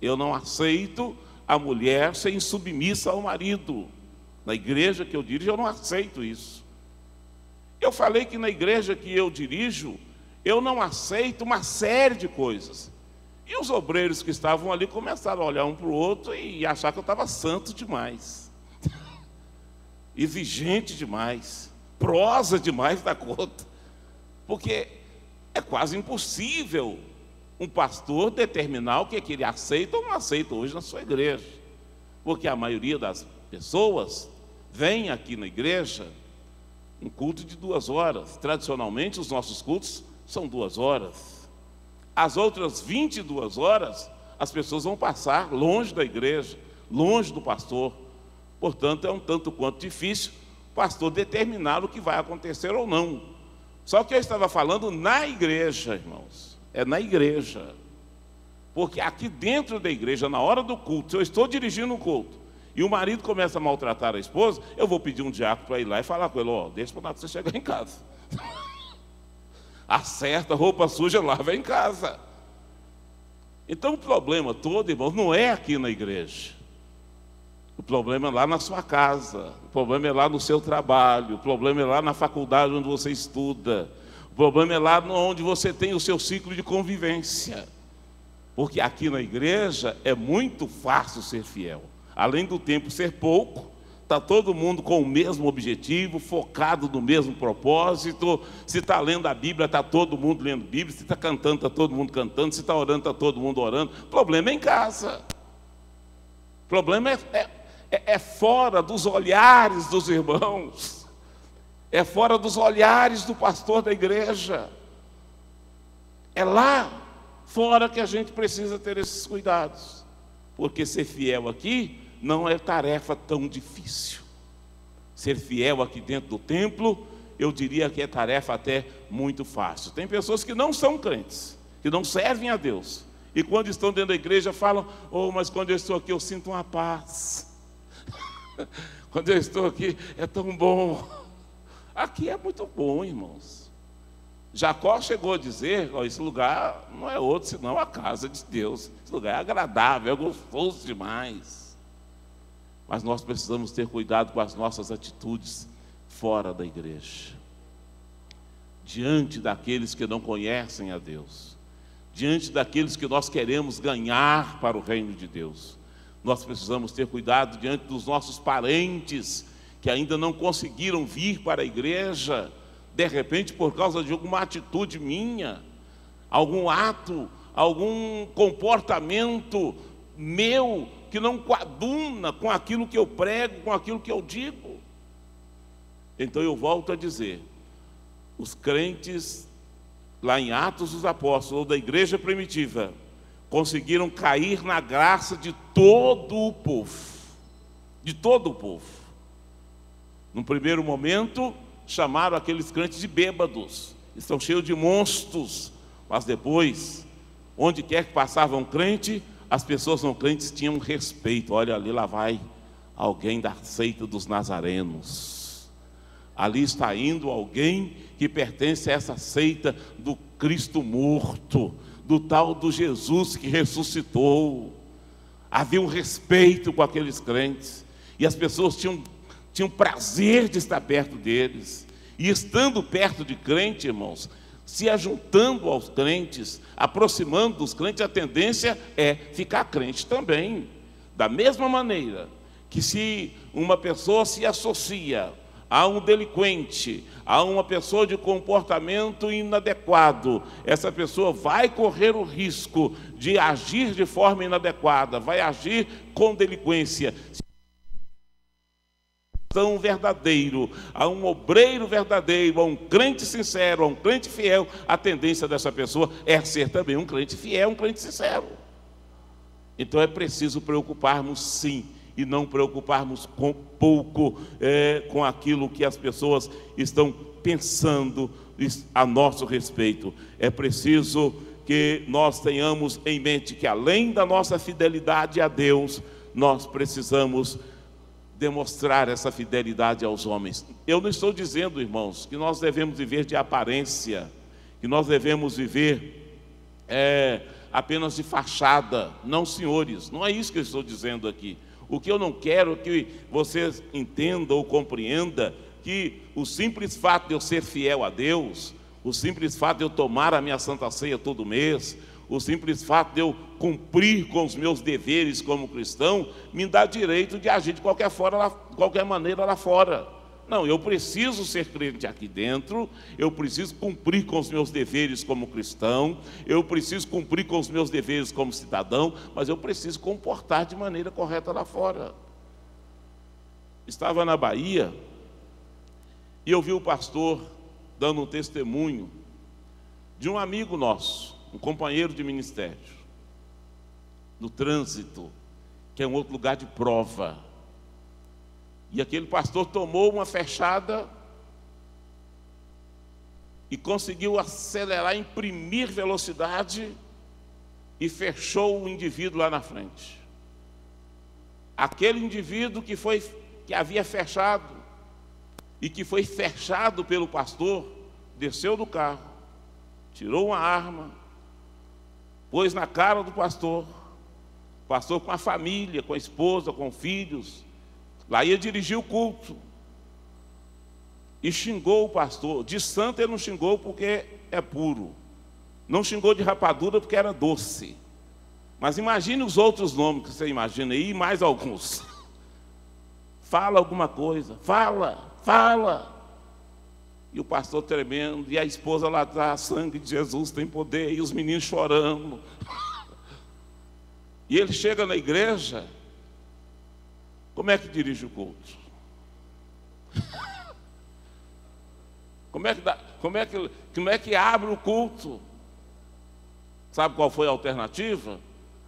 Eu não aceito a mulher ser insubmissa ao marido. Na igreja que eu dirijo, eu não aceito isso. Eu falei que na igreja que eu dirijo, eu não aceito uma série de coisas. E os obreiros que estavam ali começaram a olhar um para o outro e achar que eu estava santo demais. Exigente demais. Prosa demais da conta. Porque é quase impossível um pastor determinar o que é que ele aceita ou não aceita hoje na sua igreja. Porque a maioria das pessoas vem aqui na igreja um culto de 2 horas. Tradicionalmente, os nossos cultos são 2 horas. As outras 22 horas, as pessoas vão passar longe da igreja, longe do pastor. Portanto, é um tanto quanto difícil o pastor determinar o que vai acontecer ou não. Só que eu estava falando na igreja, irmãos. É na igreja. Porque aqui dentro da igreja, na hora do culto, se eu estou dirigindo um culto, e o marido começa a maltratar a esposa, eu vou pedir um diácono para ir lá e falar com ele: ó, deixa para você chegar em casa. Acerta, roupa suja, lava em casa. Então o problema todo, irmãos, não é aqui na igreja. O problema é lá na sua casa, o problema é lá no seu trabalho, o problema é lá na faculdade onde você estuda, o problema é lá onde você tem o seu ciclo de convivência. Porque aqui na igreja é muito fácil ser fiel. Além do tempo ser pouco, está todo mundo com o mesmo objetivo, focado no mesmo propósito. Se está lendo a Bíblia, está todo mundo lendo a Bíblia. Se está cantando, está todo mundo cantando. Se está orando, está todo mundo orando. O problema é em casa. O problema é fora dos olhares dos irmãos. É fora dos olhares do pastor da igreja. É lá fora que a gente precisa ter esses cuidados. Porque ser fiel aqui não é tarefa tão difícil. Ser fiel aqui dentro do templo, eu diria que é tarefa até muito fácil. Tem pessoas que não são crentes, que não servem a Deus, e quando estão dentro da igreja falam: oh, mas quando eu estou aqui eu sinto uma paz. Quando eu estou aqui é tão bom. Aqui é muito bom, irmãos. Jacó chegou a dizer: oh, esse lugar não é outro senão a casa de Deus. Esse lugar é agradável, é gostoso demais. Mas nós precisamos ter cuidado com as nossas atitudes fora da igreja, diante daqueles que não conhecem a Deus, diante daqueles que nós queremos ganhar para o reino de Deus. Nós precisamos ter cuidado diante dos nossos parentes que ainda não conseguiram vir para a igreja, de repente por causa de alguma atitude minha, algum ato, algum comportamento meu que não coaduna com aquilo que eu prego, com aquilo que eu digo. Então eu volto a dizer, os crentes lá em Atos dos Apóstolos, ou da igreja primitiva, conseguiram cair na graça de todo o povo. De todo o povo. No primeiro momento, chamaram aqueles crentes de bêbados, estão cheios de monstros, mas depois, onde quer que passava um crente, as pessoas não crentes tinham respeito. Olha ali, lá vai alguém da seita dos nazarenos. Ali está indo alguém que pertence a essa seita do Cristo morto, do tal do Jesus que ressuscitou. Havia um respeito com aqueles crentes, e as pessoas tinham prazer de estar perto deles. E estando perto de crente, irmãos, se ajuntando aos crentes, aproximando dos crentes, a tendência é ficar crente também. Da mesma maneira que se uma pessoa se associa a um delinquente, a uma pessoa de comportamento inadequado, essa pessoa vai correr o risco de agir de forma inadequada, vai agir com delinquência. Verdadeiro, a um obreiro verdadeiro, a um crente sincero, a um crente fiel, a tendência dessa pessoa é ser também um crente fiel, um crente sincero. Então é preciso preocuparmos sim, e não preocuparmos com pouco com aquilo que as pessoas estão pensando a nosso respeito. É preciso que nós tenhamos em mente que, além da nossa fidelidade a Deus, nós precisamos demonstrar essa fidelidade aos homens. Eu não estou dizendo, irmãos, que nós devemos viver de aparência, que nós devemos viver apenas de fachada. Não, senhores, não é isso que eu estou dizendo aqui. O que eu não quero é que vocês entendam ou compreendam que o simples fato de eu ser fiel a Deus, o simples fato de eu tomar a minha Santa Ceia todo mês, o simples fato de eu cumprir com os meus deveres como cristão, me dá direito de agir de qualquer maneira lá fora. Não, eu preciso ser crente aqui dentro, eu preciso cumprir com os meus deveres como cristão, eu preciso cumprir com os meus deveres como cidadão, mas eu preciso comportar de maneira correta lá fora. Estava na Bahia e eu vi o pastor dando um testemunho de um amigo nosso, um companheiro de ministério, no trânsito, que é um outro lugar de prova. E aquele pastor tomou uma fechada e conseguiu acelerar, imprimir velocidade e fechou o indivíduo lá na frente. Aquele indivíduo que havia fechado e que foi fechado pelo pastor, desceu do carro, tirou uma arma, pôs na cara do pastor com a família, com a esposa, com filhos, lá ia dirigir o culto, e xingou o pastor. De santo ele não xingou porque é puro, não xingou de rapadura porque era doce, mas imagine os outros nomes que você imagina aí, e mais alguns. Fala alguma coisa, fala. E o pastor tremendo, e a esposa lá atrás, sangue de Jesus tem poder, e os meninos chorando. E ele chega na igreja, como é que dirige o culto? Como é que abre o culto? Sabe qual foi a alternativa?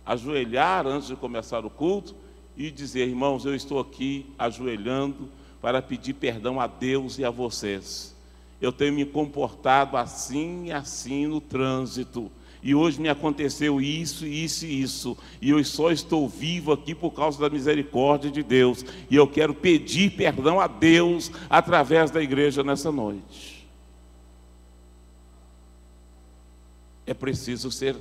Ajoelhar antes de começar o culto e dizer: irmãos, eu estou aqui ajoelhando para pedir perdão a Deus e a vocês. Eu tenho me comportado assim e assim no trânsito, e hoje me aconteceu isso, e eu só estou vivo aqui por causa da misericórdia de Deus, e eu quero pedir perdão a Deus através da igreja nessa noite. É preciso ser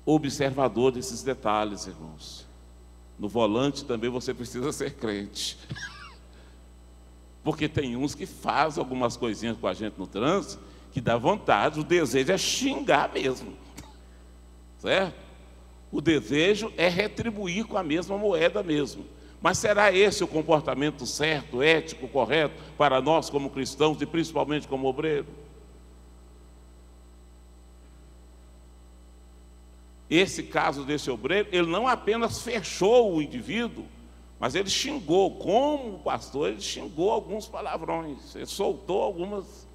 observador desses detalhes, irmãos. No volante também você precisa ser crente. Porque tem uns que fazem algumas coisinhas com a gente no trânsito que dá vontade, o desejo é xingar mesmo. Certo? O desejo é retribuir com a mesma moeda mesmo. Mas será esse o comportamento certo, ético, correto para nós como cristãos e principalmente como obreiro? Esse caso desse obreiro, ele não apenas fechou o indivíduo, mas ele xingou, como pastor, ele xingou alguns palavrões, ele soltou algumas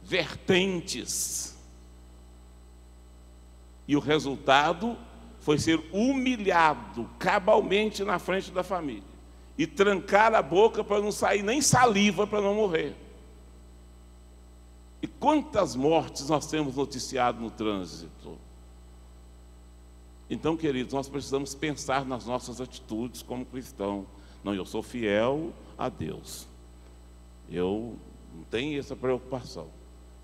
vertentes. E o resultado foi ser humilhado cabalmente na frente da família e trancar a boca para não sair nem saliva, para não morrer. E quantas mortes nós temos noticiado no trânsito? Então, queridos, nós precisamos pensar nas nossas atitudes como cristão. Não, eu sou fiel a Deus, eu não tenho essa preocupação.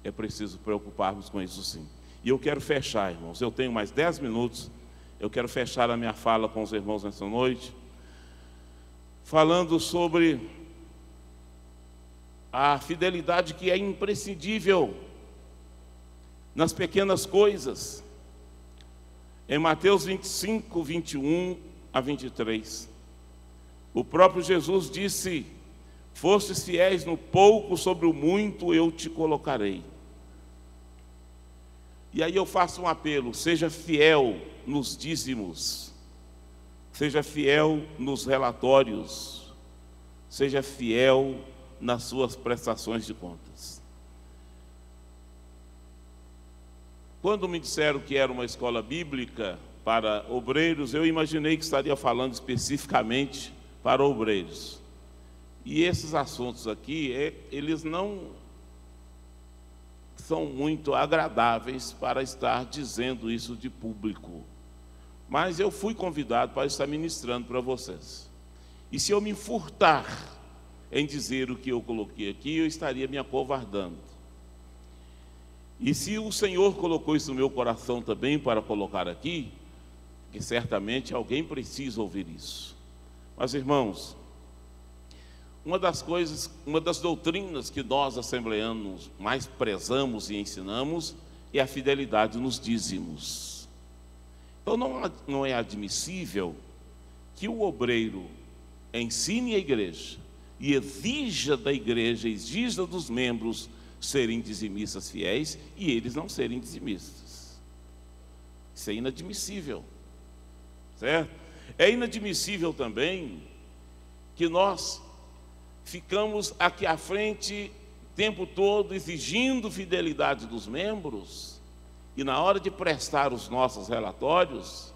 É preciso preocuparmos com isso sim. E eu quero fechar, irmãos, eu tenho mais 10 minutos, eu quero fechar a minha fala com os irmãos nessa noite, falando sobre a fidelidade que é imprescindível nas pequenas coisas. Em Mateus 25, 21 a 23, o próprio Jesus disse: fostes fiéis no pouco, sobre o muito eu te colocarei. E aí eu faço um apelo: seja fiel nos dízimos, seja fiel nos relatórios, seja fiel nas suas prestações de contas. Quando me disseram que era uma escola bíblica para obreiros, eu imaginei que estaria falando especificamente para obreiros. E esses assuntos aqui, eles não são muito agradáveis para estar dizendo isso de público. Mas eu fui convidado para estar ministrando para vocês. E se eu me furtar em dizer o que eu coloquei aqui, eu estaria me acovardando. E se o Senhor colocou isso no meu coração também para colocar aqui, que certamente alguém precisa ouvir isso. Mas, irmãos, uma das doutrinas que nós, assembleanos, mais prezamos e ensinamos é a fidelidade nos dízimos. Então, não é admissível que o obreiro ensine a igreja e exija da igreja, exija dos membros serem dizimistas fiéis e eles não serem dizimistas. Isso é inadmissível, certo? É inadmissível também que nós ficamos aqui à frente o tempo todo exigindo fidelidade dos membros e na hora de prestar os nossos relatórios,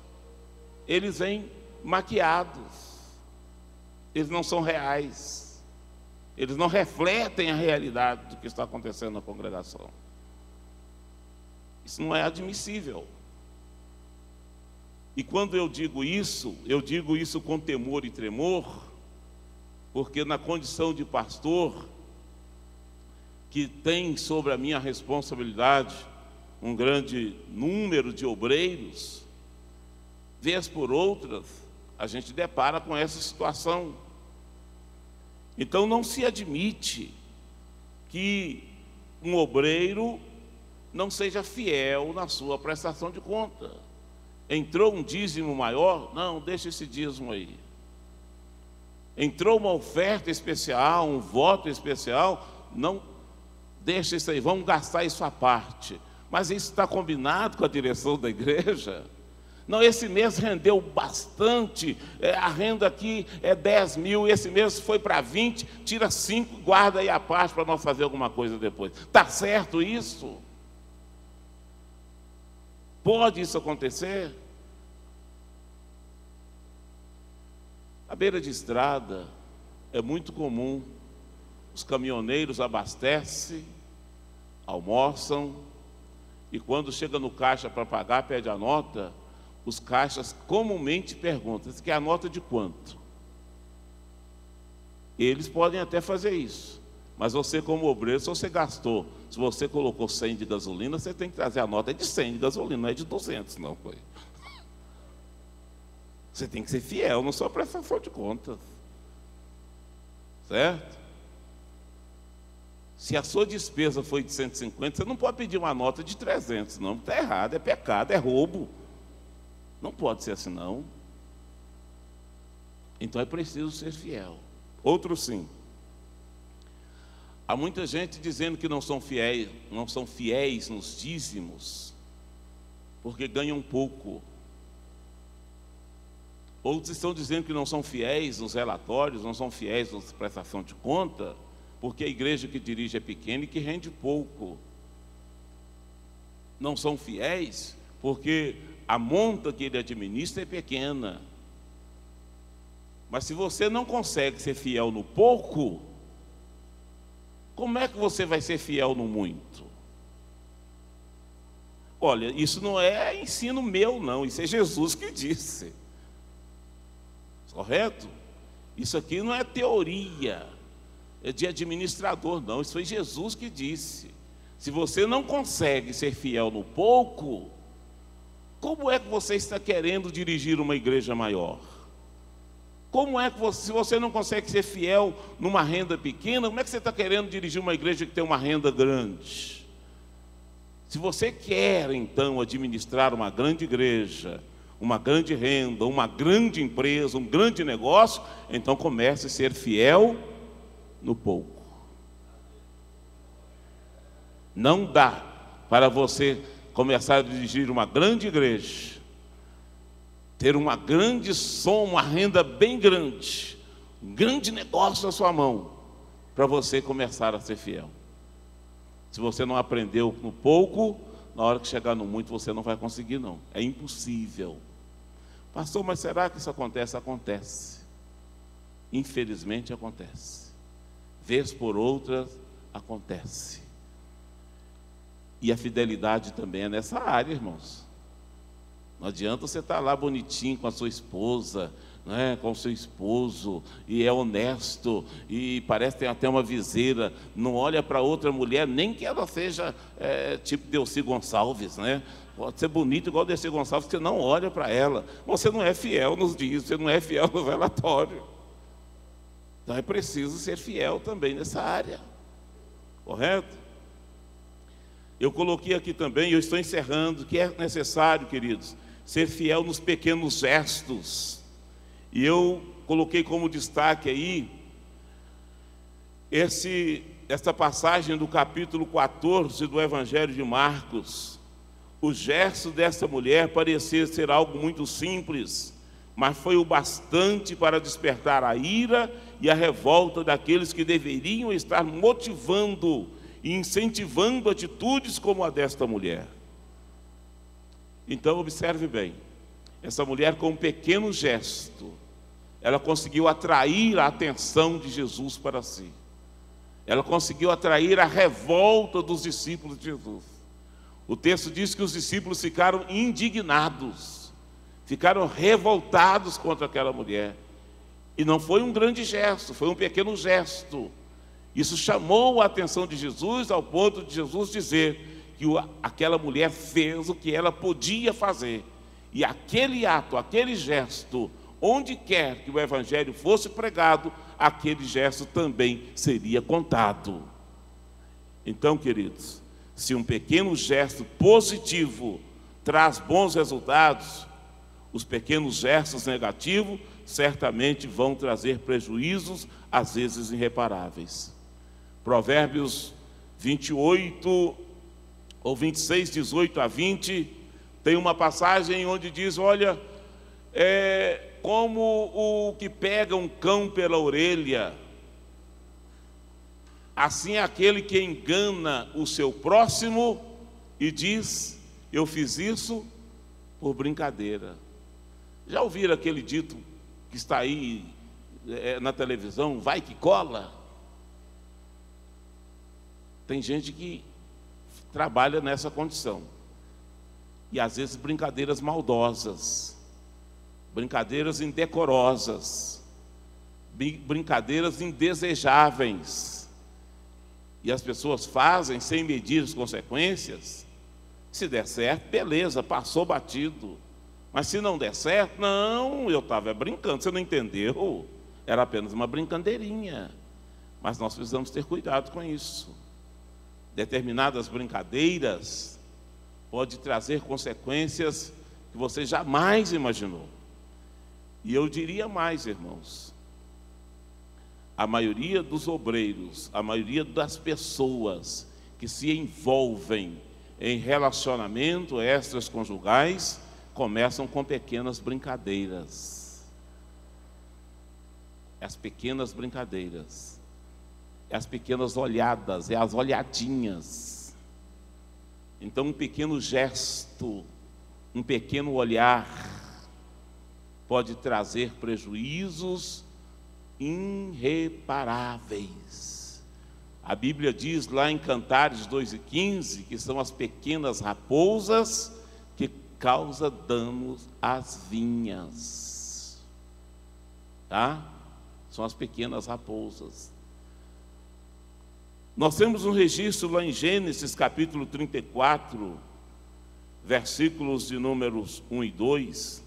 eles vêm maquiados, eles não são reais. Eles não refletem a realidade do que está acontecendo na congregação. Isso não é admissível. E quando eu digo isso com temor e tremor, porque na condição de pastor, que tem sobre a minha responsabilidade um grande número de obreiros, vez por outras, a gente depara com essa situação. Então não se admite que um obreiro não seja fiel na sua prestação de conta. Entrou um dízimo maior? Não, deixa esse dízimo aí. Entrou uma oferta especial, um voto especial? Não, deixa isso aí, vamos gastar isso à parte. Mas isso está combinado com a direção da igreja? Não, esse mês rendeu bastante, a renda aqui é 10 mil, esse mês foi para 20, tira 5, guarda aí a parte para nós fazer alguma coisa depois. Está certo isso? Pode isso acontecer? À beira de estrada, é muito comum, os caminhoneiros abastecem, almoçam, e quando chega no caixa para pagar, pede a nota, os caixas comumente perguntam: "Você quer a nota de quanto?" Eles podem até fazer isso, mas você, como obreiro, se você gastou, se você colocou 100 de gasolina, você tem que trazer a nota de 100 de gasolina, não é de 200, não. Você tem que ser fiel na sua prestação de contas, certo? Se a sua despesa foi de 150, você não pode pedir uma nota de 300, não. Está errado, é pecado, é roubo. Não pode ser assim, não. Então é preciso ser fiel. Outro sim. Há muita gente dizendo que não são fiéis nos dízimos, porque ganham pouco. Outros estão dizendo que não são fiéis nos relatórios, não são fiéis na prestação de conta, porque a igreja que dirige é pequena e que rende pouco. Não são fiéis porque a monta que ele administra é pequena. Mas se você não consegue ser fiel no pouco, como é que você vai ser fiel no muito? Olha, isso não é ensino meu, não. Isso é Jesus que disse. Correto? Isso aqui não é teoria de administrador, não. Isso foi Jesus que disse. Se você não consegue ser fiel no pouco, como é que você está querendo dirigir uma igreja maior? Como é que se você não consegue ser fiel numa renda pequena, como é que você está querendo dirigir uma igreja que tem uma renda grande? Se você quer, então, administrar uma grande igreja, uma grande renda, uma grande empresa, um grande negócio, então comece a ser fiel no pouco. Não dá para você começar a dirigir uma grande igreja, ter uma grande soma, uma renda bem grande, um grande negócio na sua mão, para você começar a ser fiel. Se você não aprendeu no pouco, na hora que chegar no muito, você não vai conseguir, não. É impossível. Pastor, mas será que isso acontece? Acontece. Infelizmente acontece. Vez por outra, acontece. E a fidelidade também é nessa área, irmãos. Não adianta você estar lá bonitinho com a sua esposa, né, com o seu esposo, e é honesto, e parece que tem até uma viseira, não olha para outra mulher, nem que ela seja tipo Delcy Gonçalves, né? Pode ser bonito igual Delcy Gonçalves, você não olha para ela. Você não é fiel nos dias, você não é fiel no relatório. Então é preciso ser fiel também nessa área. Correto? Eu coloquei aqui também, eu estou encerrando, que é necessário, queridos, ser fiel nos pequenos gestos. E eu coloquei como destaque aí essa passagem do capítulo 14 do Evangelho de Marcos. O gesto dessa mulher parecia ser algo muito simples, mas foi o bastante para despertar a ira e a revolta daqueles que deveriam estar motivando e incentivando atitudes como a desta mulher. Então observe bem, essa mulher com um pequeno gesto, ela conseguiu atrair a atenção de Jesus para si. Ela conseguiu atrair a revolta dos discípulos de Jesus. O texto diz que os discípulos ficaram indignados, ficaram revoltados contra aquela mulher. E não foi um grande gesto, foi um pequeno gesto. Isso chamou a atenção de Jesus ao ponto de Jesus dizer que aquela mulher fez o que ela podia fazer. E aquele ato, aquele gesto, onde quer que o Evangelho fosse pregado, aquele gesto também seria contado. Então, queridos, se um pequeno gesto positivo traz bons resultados, os pequenos gestos negativos certamente vão trazer prejuízos, às vezes irreparáveis. Provérbios 28, ou 26, 18 a 20, tem uma passagem onde diz, olha, como o que pega um cão pela orelha, assim é aquele que engana o seu próximo e diz, eu fiz isso por brincadeira. Já ouviram aquele dito que está aí na televisão, vai que cola? Tem gente que trabalha nessa condição. E às vezes brincadeiras maldosas, brincadeiras indecorosas, brincadeiras indesejáveis. E as pessoas fazem sem medir as consequências. Se der certo, beleza, passou batido. Mas se não der certo, não, eu estava brincando, você não entendeu? Era apenas uma brincadeirinha. Mas nós precisamos ter cuidado com isso. Determinadas brincadeiras podem trazer consequências que você jamais imaginou. E eu diria mais, irmãos, a maioria dos obreiros, a maioria das pessoas que se envolvem em relacionamento extraconjugais, começam com pequenas brincadeiras. As pequenas brincadeiras. As pequenas olhadas, as olhadinhas. Então um pequeno gesto, um pequeno olhar pode trazer prejuízos irreparáveis. A Bíblia diz lá em Cantares 2:15 que são as pequenas raposas que causam danos às vinhas. Tá? São as pequenas raposas. Nós temos um registro lá em Gênesis capítulo 34, versículos de números 1 e 2,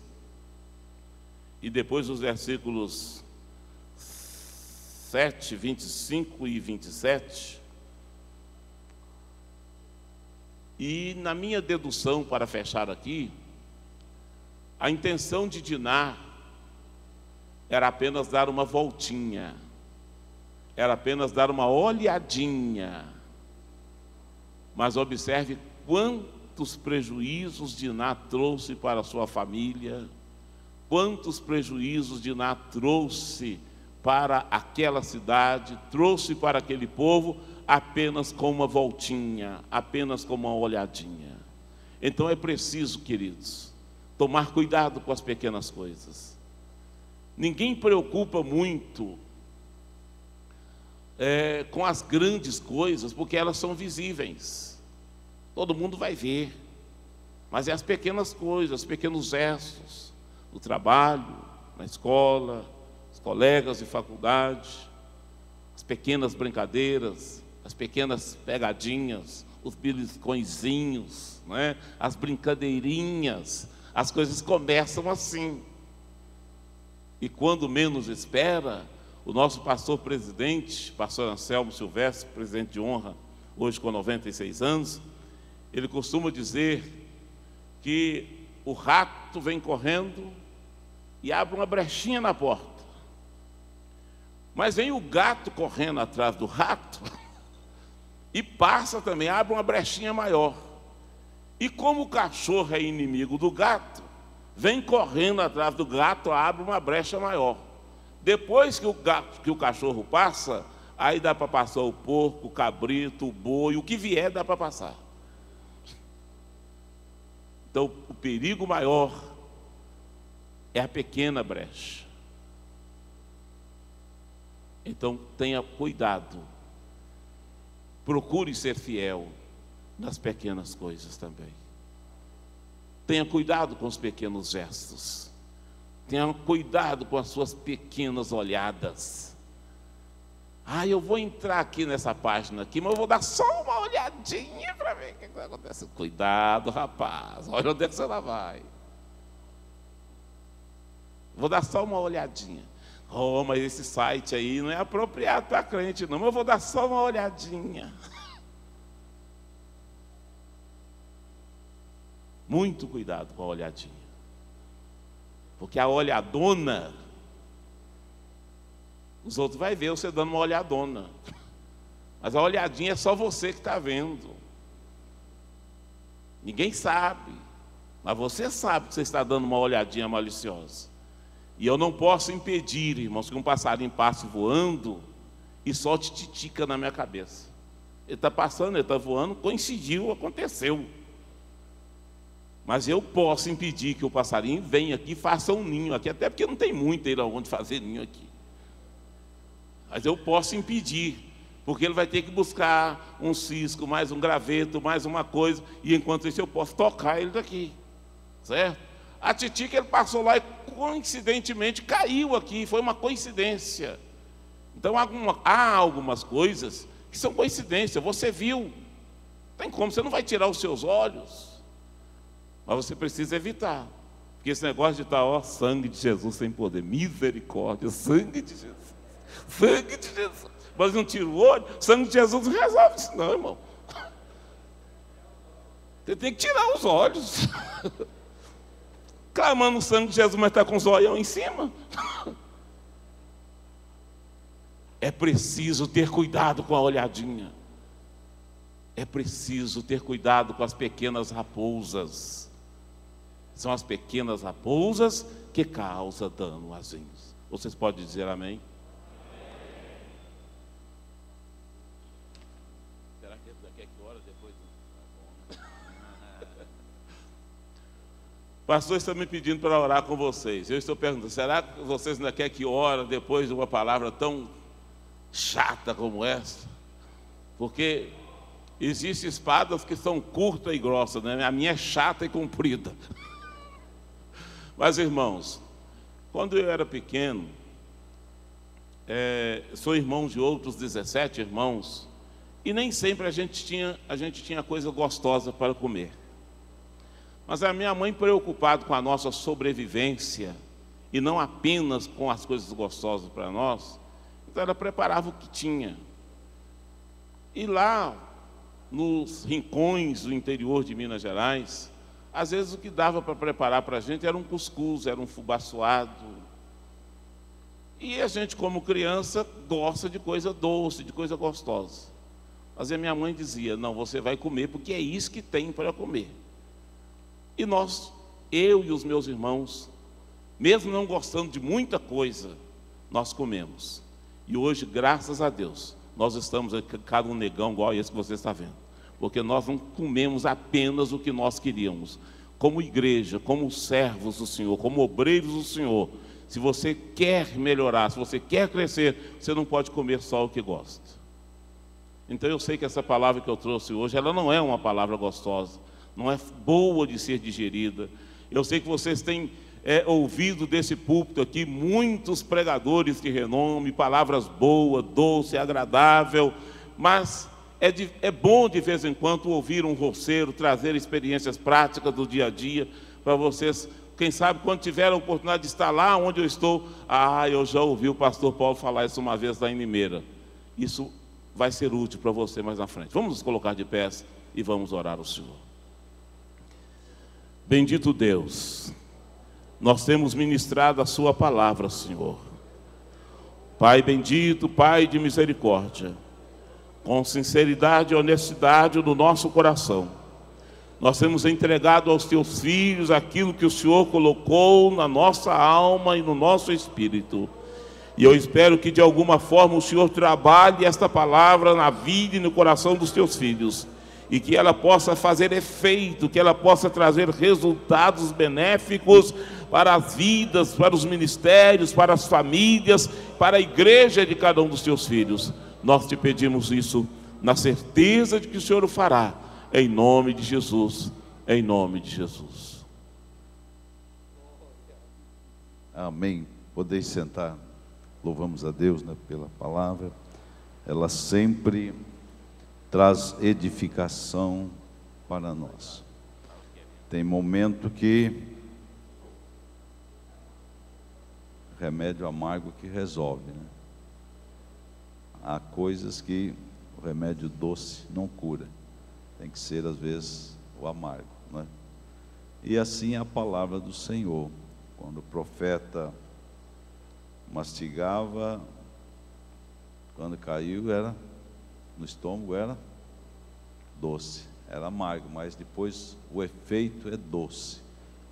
e depois os versículos 7, 25 e 27. E na minha dedução, para fechar aqui, a intenção de Diná era apenas dar uma voltinha, era apenas dar uma olhadinha. Mas observe quantos prejuízos Diná trouxe para a sua família, quantos prejuízos Diná trouxe para aquela cidade, trouxe para aquele povo, apenas com uma voltinha, apenas com uma olhadinha. Então é preciso, queridos, tomar cuidado com as pequenas coisas. Ninguém preocupa muito com as grandes coisas, porque elas são visíveis. Todo mundo vai ver. Mas é as pequenas coisas, os pequenos gestos, no trabalho, na escola, os colegas de faculdade, as pequenas brincadeiras, as pequenas pegadinhas, os beliscõezinhos, né? As brincadeirinhas, as coisas começam assim. E quando menos espera, o nosso pastor presidente, pastor Anselmo Silvestre, presidente de honra, hoje com 96 anos, ele costuma dizer que o rato vem correndo e abre uma brechinha na porta. Mas vem o gato correndo atrás do rato e passa também, abre uma brechinha maior. E como o cachorro é inimigo do gato, vem correndo atrás do gato, abre uma brecha maior. Depois que o cachorro passa, aí dá para passar o porco, o cabrito, o boi, o que vier dá para passar. Então, o perigo maior é a pequena brecha. Então, tenha cuidado. Procure ser fiel nas pequenas coisas também. Tenha cuidado com os pequenos gestos. Tenha cuidado com as suas pequenas olhadas. Eu vou entrar aqui nessa página aqui, mas eu vou dar só uma olhadinha para ver o que vai acontecer. Cuidado, rapaz, olha onde é que você lá vai. Vou dar só uma olhadinha. Mas esse site aí não é apropriado para crente, não, mas eu vou dar só uma olhadinha. Muito cuidado com a olhadinha. Porque a olhadona, os outros vão ver você dando uma olhadona. Mas a olhadinha é só você que está vendo. Ninguém sabe. Mas você sabe que você está dando uma olhadinha maliciosa. E eu não posso impedir, irmãos, que um passarinho passe voando e solte titica na minha cabeça. Ele está passando, ele está voando, coincidiu, aconteceu. Mas eu posso impedir que o passarinho venha aqui e faça um ninho aqui, até porque não tem muito ele onde fazer ninho aqui. Mas eu posso impedir, porque ele vai ter que buscar um cisco, mais um graveto, mais uma coisa, e enquanto isso eu posso tocar ele daqui, certo? A titica ele passou lá e coincidentemente caiu aqui, foi uma coincidência. Então há algumas coisas que são coincidência, você viu, não tem como, você não vai tirar os seus olhos. Mas você precisa evitar. Porque esse negócio de estar, sangue de Jesus sem poder, misericórdia, sangue de Jesus. Sangue de Jesus. Mas não tira o olho, sangue de Jesus não resolve isso não, irmão. Você tem que tirar os olhos. Clamando o sangue de Jesus, mas está com os olhão em cima. É preciso ter cuidado com a olhadinha. É preciso ter cuidado com as pequenas raposas. São as pequenas raposas que causam dano às vinhas. Vocês podem dizer amém? Será que daqui a que hora depois? O pastor está me pedindo para orar com vocês. Eu estou perguntando, será que vocês ainda querem que hora depois de uma palavra tão chata como essa? Porque existem espadas que são curtas e grossas, né? A minha é chata e comprida. Mas, irmãos, quando eu era pequeno, sou irmão de outros 17 irmãos, e nem sempre a gente tinha coisa gostosa para comer. Mas a minha mãe, preocupada com a nossa sobrevivência e não apenas com as coisas gostosas para nós, então ela preparava o que tinha. E lá, nos rincões do interior de Minas Gerais, às vezes o que dava para preparar para a gente era um cuscuz, era um fubá suado. E a gente, como criança, gosta de coisa doce, de coisa gostosa. Mas a minha mãe dizia, não, você vai comer porque é isso que tem para comer. E nós, eu e os meus irmãos, mesmo não gostando de muita coisa, nós comemos. E hoje, graças a Deus, nós estamos aqui, cada um negão igual esse que você está vendo. Porque nós não comemos apenas o que nós queríamos. Como igreja, como servos do Senhor, como obreiros do Senhor, se você quer melhorar, se você quer crescer, você não pode comer só o que gosta. Então eu sei que essa palavra que eu trouxe hoje, ela não é uma palavra gostosa, não é boa de ser digerida. Eu sei que vocês têm ouvido desse púlpito aqui muitos pregadores de renome, palavras boas, doce, agradável, mas é bom de vez em quando ouvir um roceiro, trazer experiências práticas do dia a dia, para vocês, quem sabe, quando tiver a oportunidade de estar lá onde eu estou, eu já ouvi o pastor Paulo falar isso uma vez lá em Limeira. Isso vai ser útil para você mais na frente. Vamos nos colocar de pés e vamos orar ao Senhor. Bendito Deus, nós temos ministrado a sua palavra, Senhor. Pai bendito, Pai de misericórdia, com sinceridade e honestidade no nosso coração, nós temos entregado aos teus filhos aquilo que o Senhor colocou na nossa alma e no nosso espírito. E eu espero que de alguma forma o Senhor trabalhe esta palavra na vida e no coração dos teus filhos, e que ela possa fazer efeito, que ela possa trazer resultados benéficos para as vidas, para os ministérios, para as famílias, para a igreja de cada um dos teus filhos. Nós te pedimos isso na certeza de que o Senhor o fará, em nome de Jesus, em nome de Jesus. Amém. Podeis sentar. Louvamos a Deus, né, pela palavra. Ela sempre traz edificação para nós. Tem momento que remédio amargo que resolve, né? Há coisas que o remédio doce não cura. Tem que ser, às vezes, o amargo, né? E assim é a palavra do Senhor. Quando o profeta mastigava, quando caiu, era no estômago, era doce, era amargo, mas depois o efeito é doce.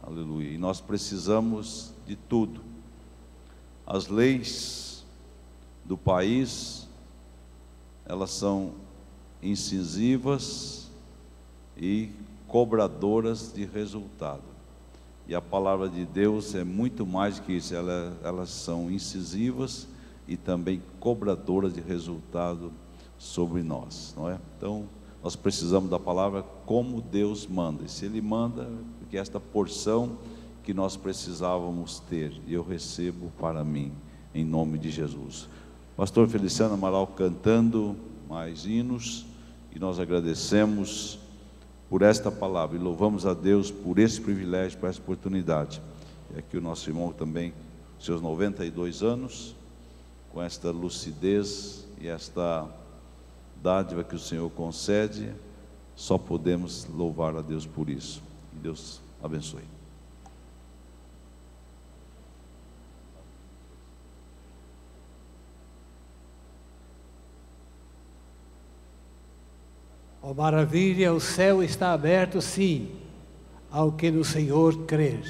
Aleluia. E nós precisamos de tudo. As leis do país, elas são incisivas e cobradoras de resultado. E a palavra de Deus é muito mais que isso. Elas são incisivas e também cobradoras de resultado sobre nós, não é? Então, nós precisamos da palavra como Deus manda. E se Ele manda, porque esta porção que nós precisávamos ter, e eu recebo para mim, em nome de Jesus. Pastor Feliciano Amaral cantando mais hinos, e nós agradecemos por esta palavra, e louvamos a Deus por esse privilégio, por essa oportunidade. E aqui o nosso irmão também, seus 92 anos, com esta lucidez e esta dádiva que o Senhor concede, só podemos louvar a Deus por isso. Que Deus abençoe. Oh, maravilha, o céu está aberto, sim, ao que no Senhor crer.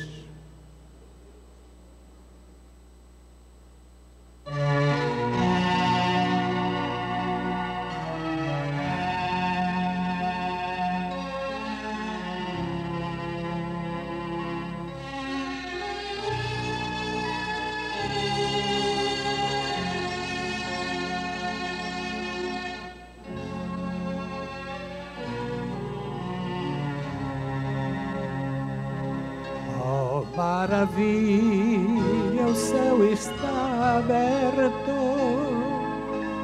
Maravilha, o céu está aberto,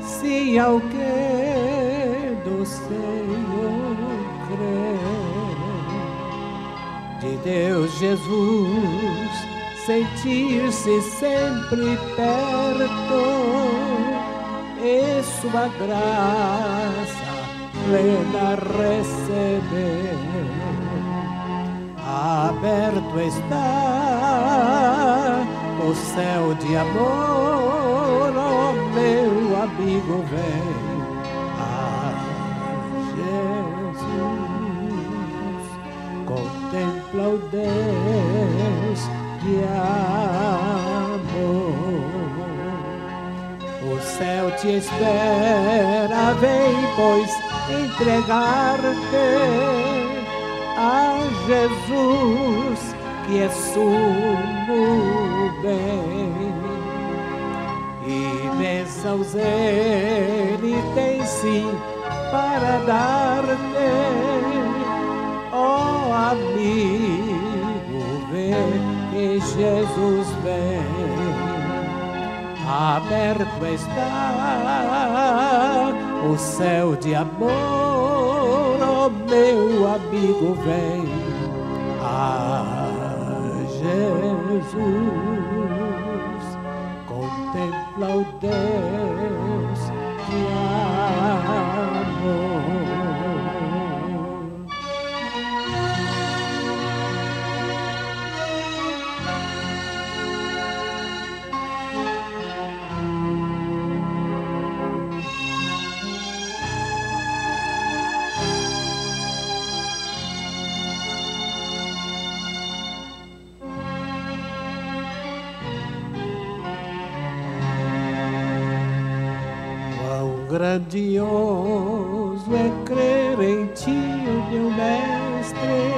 sim, ao que do Senhor crer. De Deus Jesus sentir-se sempre perto e sua graça plena receber. Aberto está o céu de amor, oh meu amigo, vem a Jesus, contempla o Deus de amor. O céu te espera, vem, pois, entregar-te a Jesus, que é sumo bem, e bênçãos Ele tem sim para dar-te, ó amigo, vê que Jesus vem. Aberto está o céu de amor, ó meu amigo, vem a Jesus, contempla o Deus de amor. Grandioso é crer em ti, meu mestre,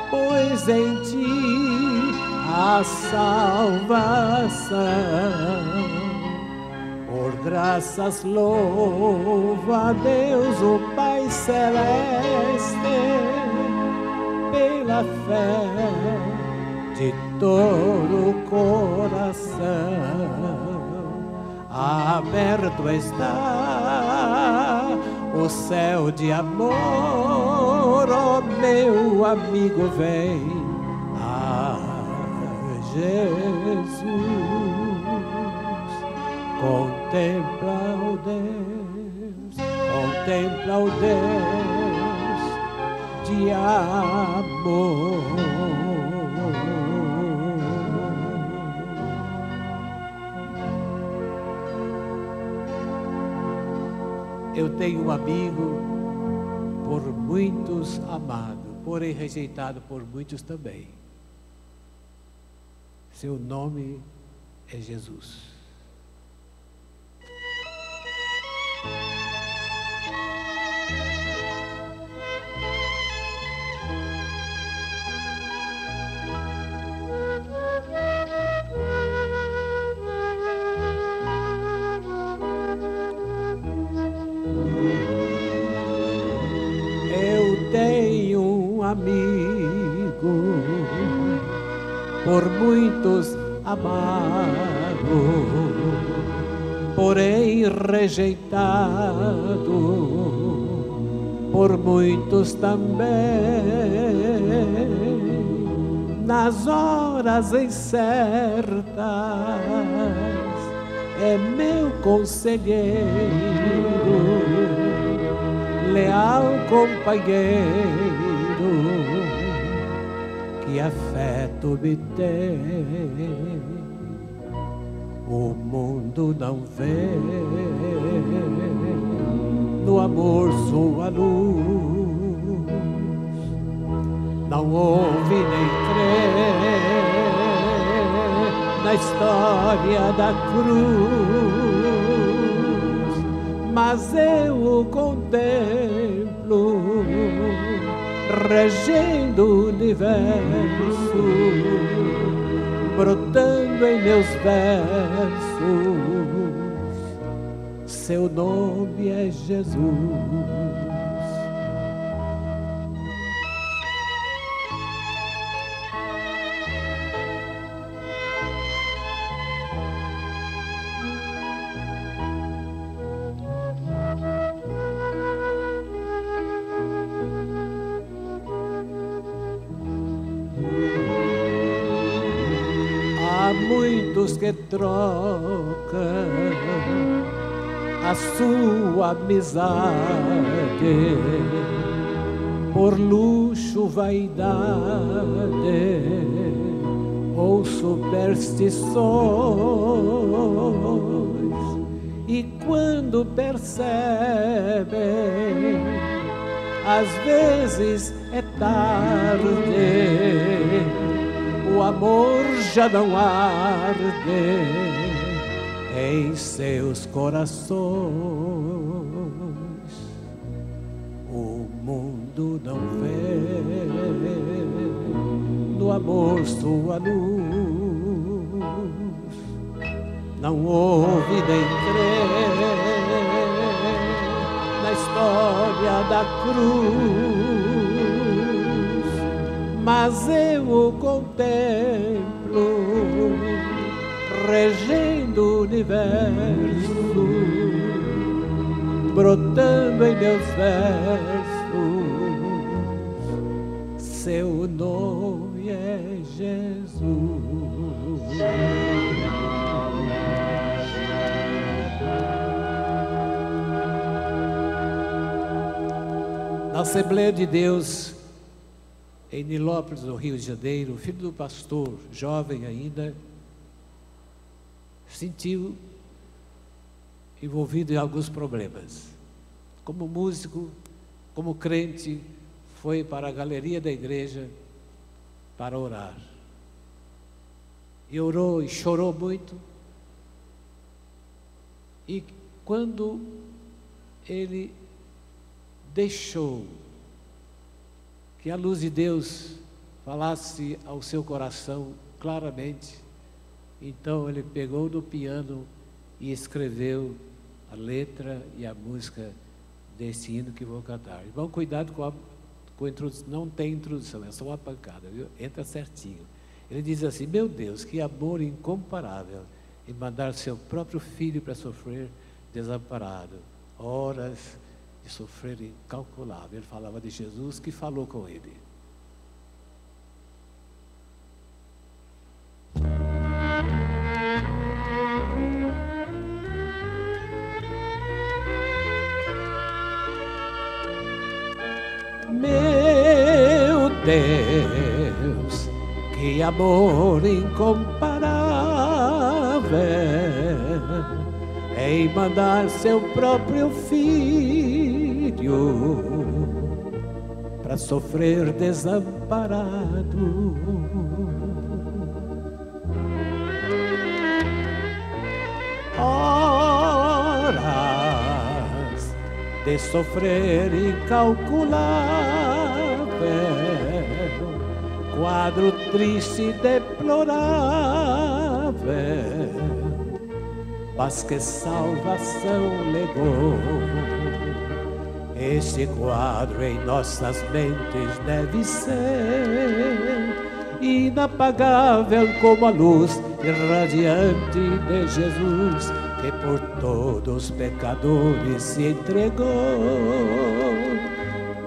pois em ti a salvação. Por graças louva a Deus, o Pai Celeste, pela fé de todo o coração. Aberto está o céu de amor, ó meu amigo, vem a Jesus, contempla o Deus, contempla o Deus de amor. Eu tenho um amigo, por muitos amado, porém rejeitado por muitos também. Seu nome é Jesus. Amigo, por muitos amado, porém rejeitado por muitos também. Nas horas incertas é meu conselheiro, leal companheiro, que afeto me tem. O mundo não vê no amor sua luz, não ouve nem crê na história da cruz, mas eu o contemplo regendo o universo, brotando em meus versos. Seu nome é Jesus. Deus que troca a sua amizade por luxo, vaidade ou superstições. E quando percebem, às vezes é tarde, o amor já não arde em seus corações. O mundo não vê no amor sua luz, não ouve nem crê na história da cruz, mas eu o contemplo regendo o universo, brotando em meus versos, seu nome é Jesus. Na Assembleia de Deus, em Nilópolis, no Rio de Janeiro, o filho do pastor, jovem ainda, sentiu envolvido em alguns problemas. Como músico, como crente, foi para a galeria da igreja para orar. E orou e chorou muito. E quando ele deixou que a luz de Deus falasse ao seu coração claramente, então ele pegou no piano e escreveu a letra e a música desse hino que vou cantar. Irmão, cuidado com a introdução, não tem introdução, é só uma pancada, viu? Entra certinho. Ele diz assim: meu Deus, que amor incomparável em mandar seu próprio filho para sofrer desamparado, horas de sofrer incalculável. Ele falava de Jesus que falou com ele. Meu Deus, que amor incomparável em mandar seu próprio filho para sofrer desamparado. Horas de sofrer incalculável, quadro triste e deplorável, mas que salvação legou. Este quadro em nossas mentes deve ser inapagável como a luz irradiante de Jesus, que por todos os pecadores se entregou.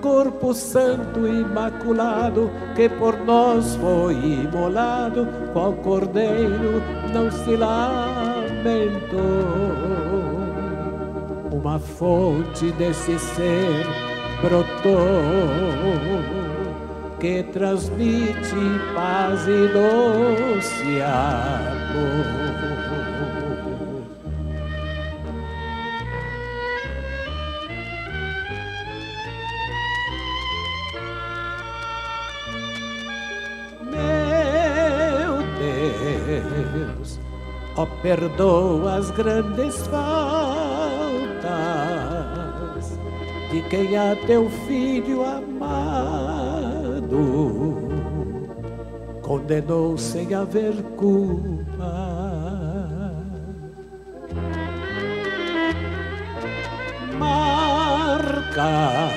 Corpo santo e imaculado, que por nós foi imolado, qual cordeiro não se lamentou. Uma fonte desse ser brotou, que transmite paz e doce amor. Deus, ó, perdoa as grandes faltas de quem a teu filho amado condenou sem haver culpa. Marcas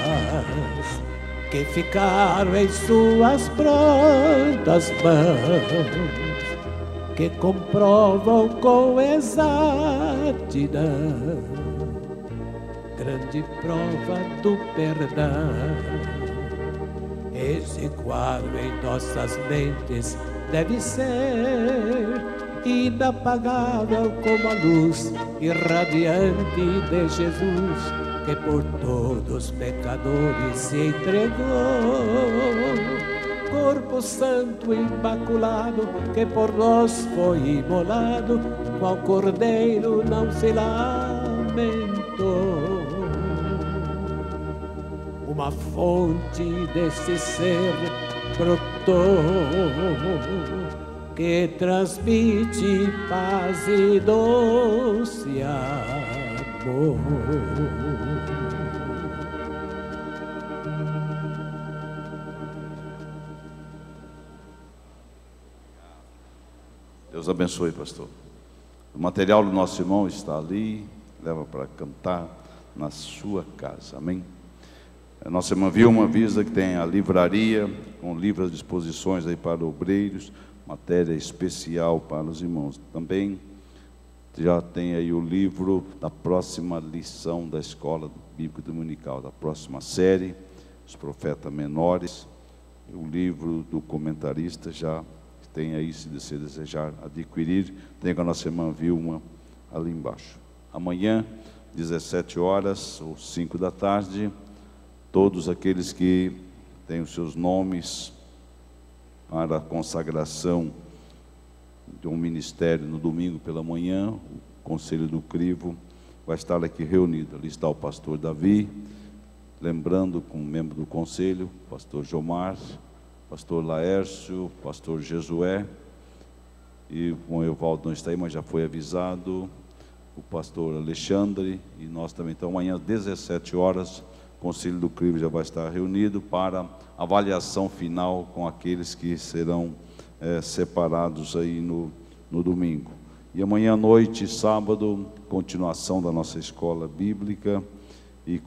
que ficaram em suas prontas mãos, que comprovam com exatidão grande prova do perdão. Esse quadro em nossas mentes deve ser inapagável como a luz irradiante de Jesus, que por todos os pecadores se entregou. Corpo santo imaculado, que por nós foi imolado, qual cordeiro não se lamentou. Uma fonte desse ser brotou, que transmite paz e doce amor. Deus abençoe, pastor. O material do nosso irmão está ali, leva para cantar na sua casa, amém? A nossa irmã Vilma avisa que tem a livraria com livros à disposição aí para obreiros, matéria especial para os irmãos. Também já tem aí o livro da próxima lição da Escola Bíblica Dominical, da próxima série, os profetas menores. O livro do comentarista já tem aí, se você desejar adquirir, tem com a nossa irmã Vilma ali embaixo. Amanhã, 17 horas ou 5 da tarde, todos aqueles que têm os seus nomes para a consagração de um ministério no domingo pela manhã, o Conselho do Crivo vai estar aqui reunido. Ali está o pastor Davi, lembrando com um membro do conselho, pastor Jomar, pastor Laércio, pastor Jesué, e o Evaldo não está aí, mas já foi avisado, o pastor Alexandre, e nós também. Então amanhã às 17 horas, o Conselho do Crivo já vai estar reunido para avaliação final com aqueles que serão separados aí no domingo. E amanhã à noite, sábado, continuação da nossa escola bíblica, e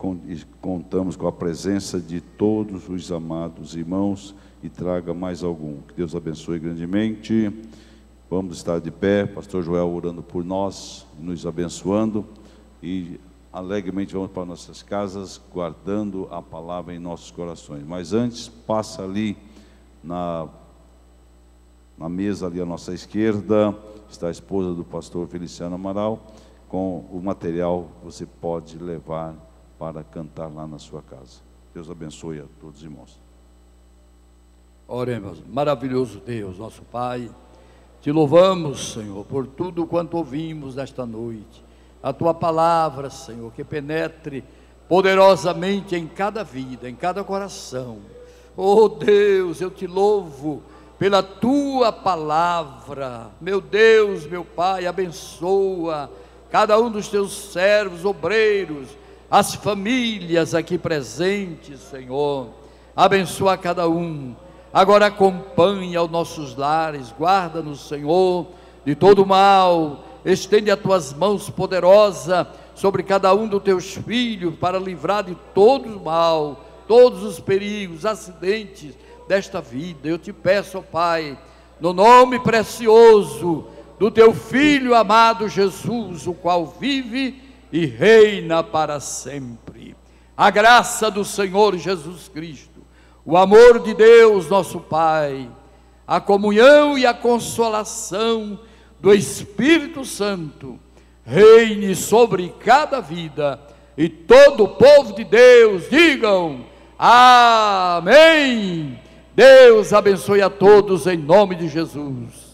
contamos com a presença de todos os amados irmãos, e traga mais algum. Que Deus abençoe grandemente. Vamos estar de pé, pastor Joel orando por nós, nos abençoando, e alegremente vamos para nossas casas, guardando a palavra em nossos corações. Mas antes, passa ali na mesa ali à nossa esquerda, está a esposa do pastor Feliciano Amaral, com o material que você pode levar para cantar lá na sua casa. Deus abençoe a todos os irmãos. Oremos. Maravilhoso Deus, nosso Pai, te louvamos, Senhor, por tudo quanto ouvimos nesta noite. A tua palavra, Senhor, que penetre poderosamente em cada vida, em cada coração. Oh Deus, eu te louvo pela tua palavra. Meu Deus, meu Pai, abençoa cada um dos teus servos, obreiros, as famílias aqui presentes, Senhor. Abençoa cada um. Agora acompanha os nossos lares, guarda-nos, Senhor, de todo mal. Estende as tuas mãos poderosas sobre cada um dos teus filhos, para livrar de todo o mal, todos os perigos, acidentes desta vida. Eu te peço, ó Pai, no nome precioso do teu Filho amado Jesus, o qual vive e reina para sempre. A graça do Senhor Jesus Cristo, o amor de Deus nosso Pai, a comunhão e a consolação do Espírito Santo reine sobre cada vida, e todo o povo de Deus digam amém. Deus abençoe a todos em nome de Jesus.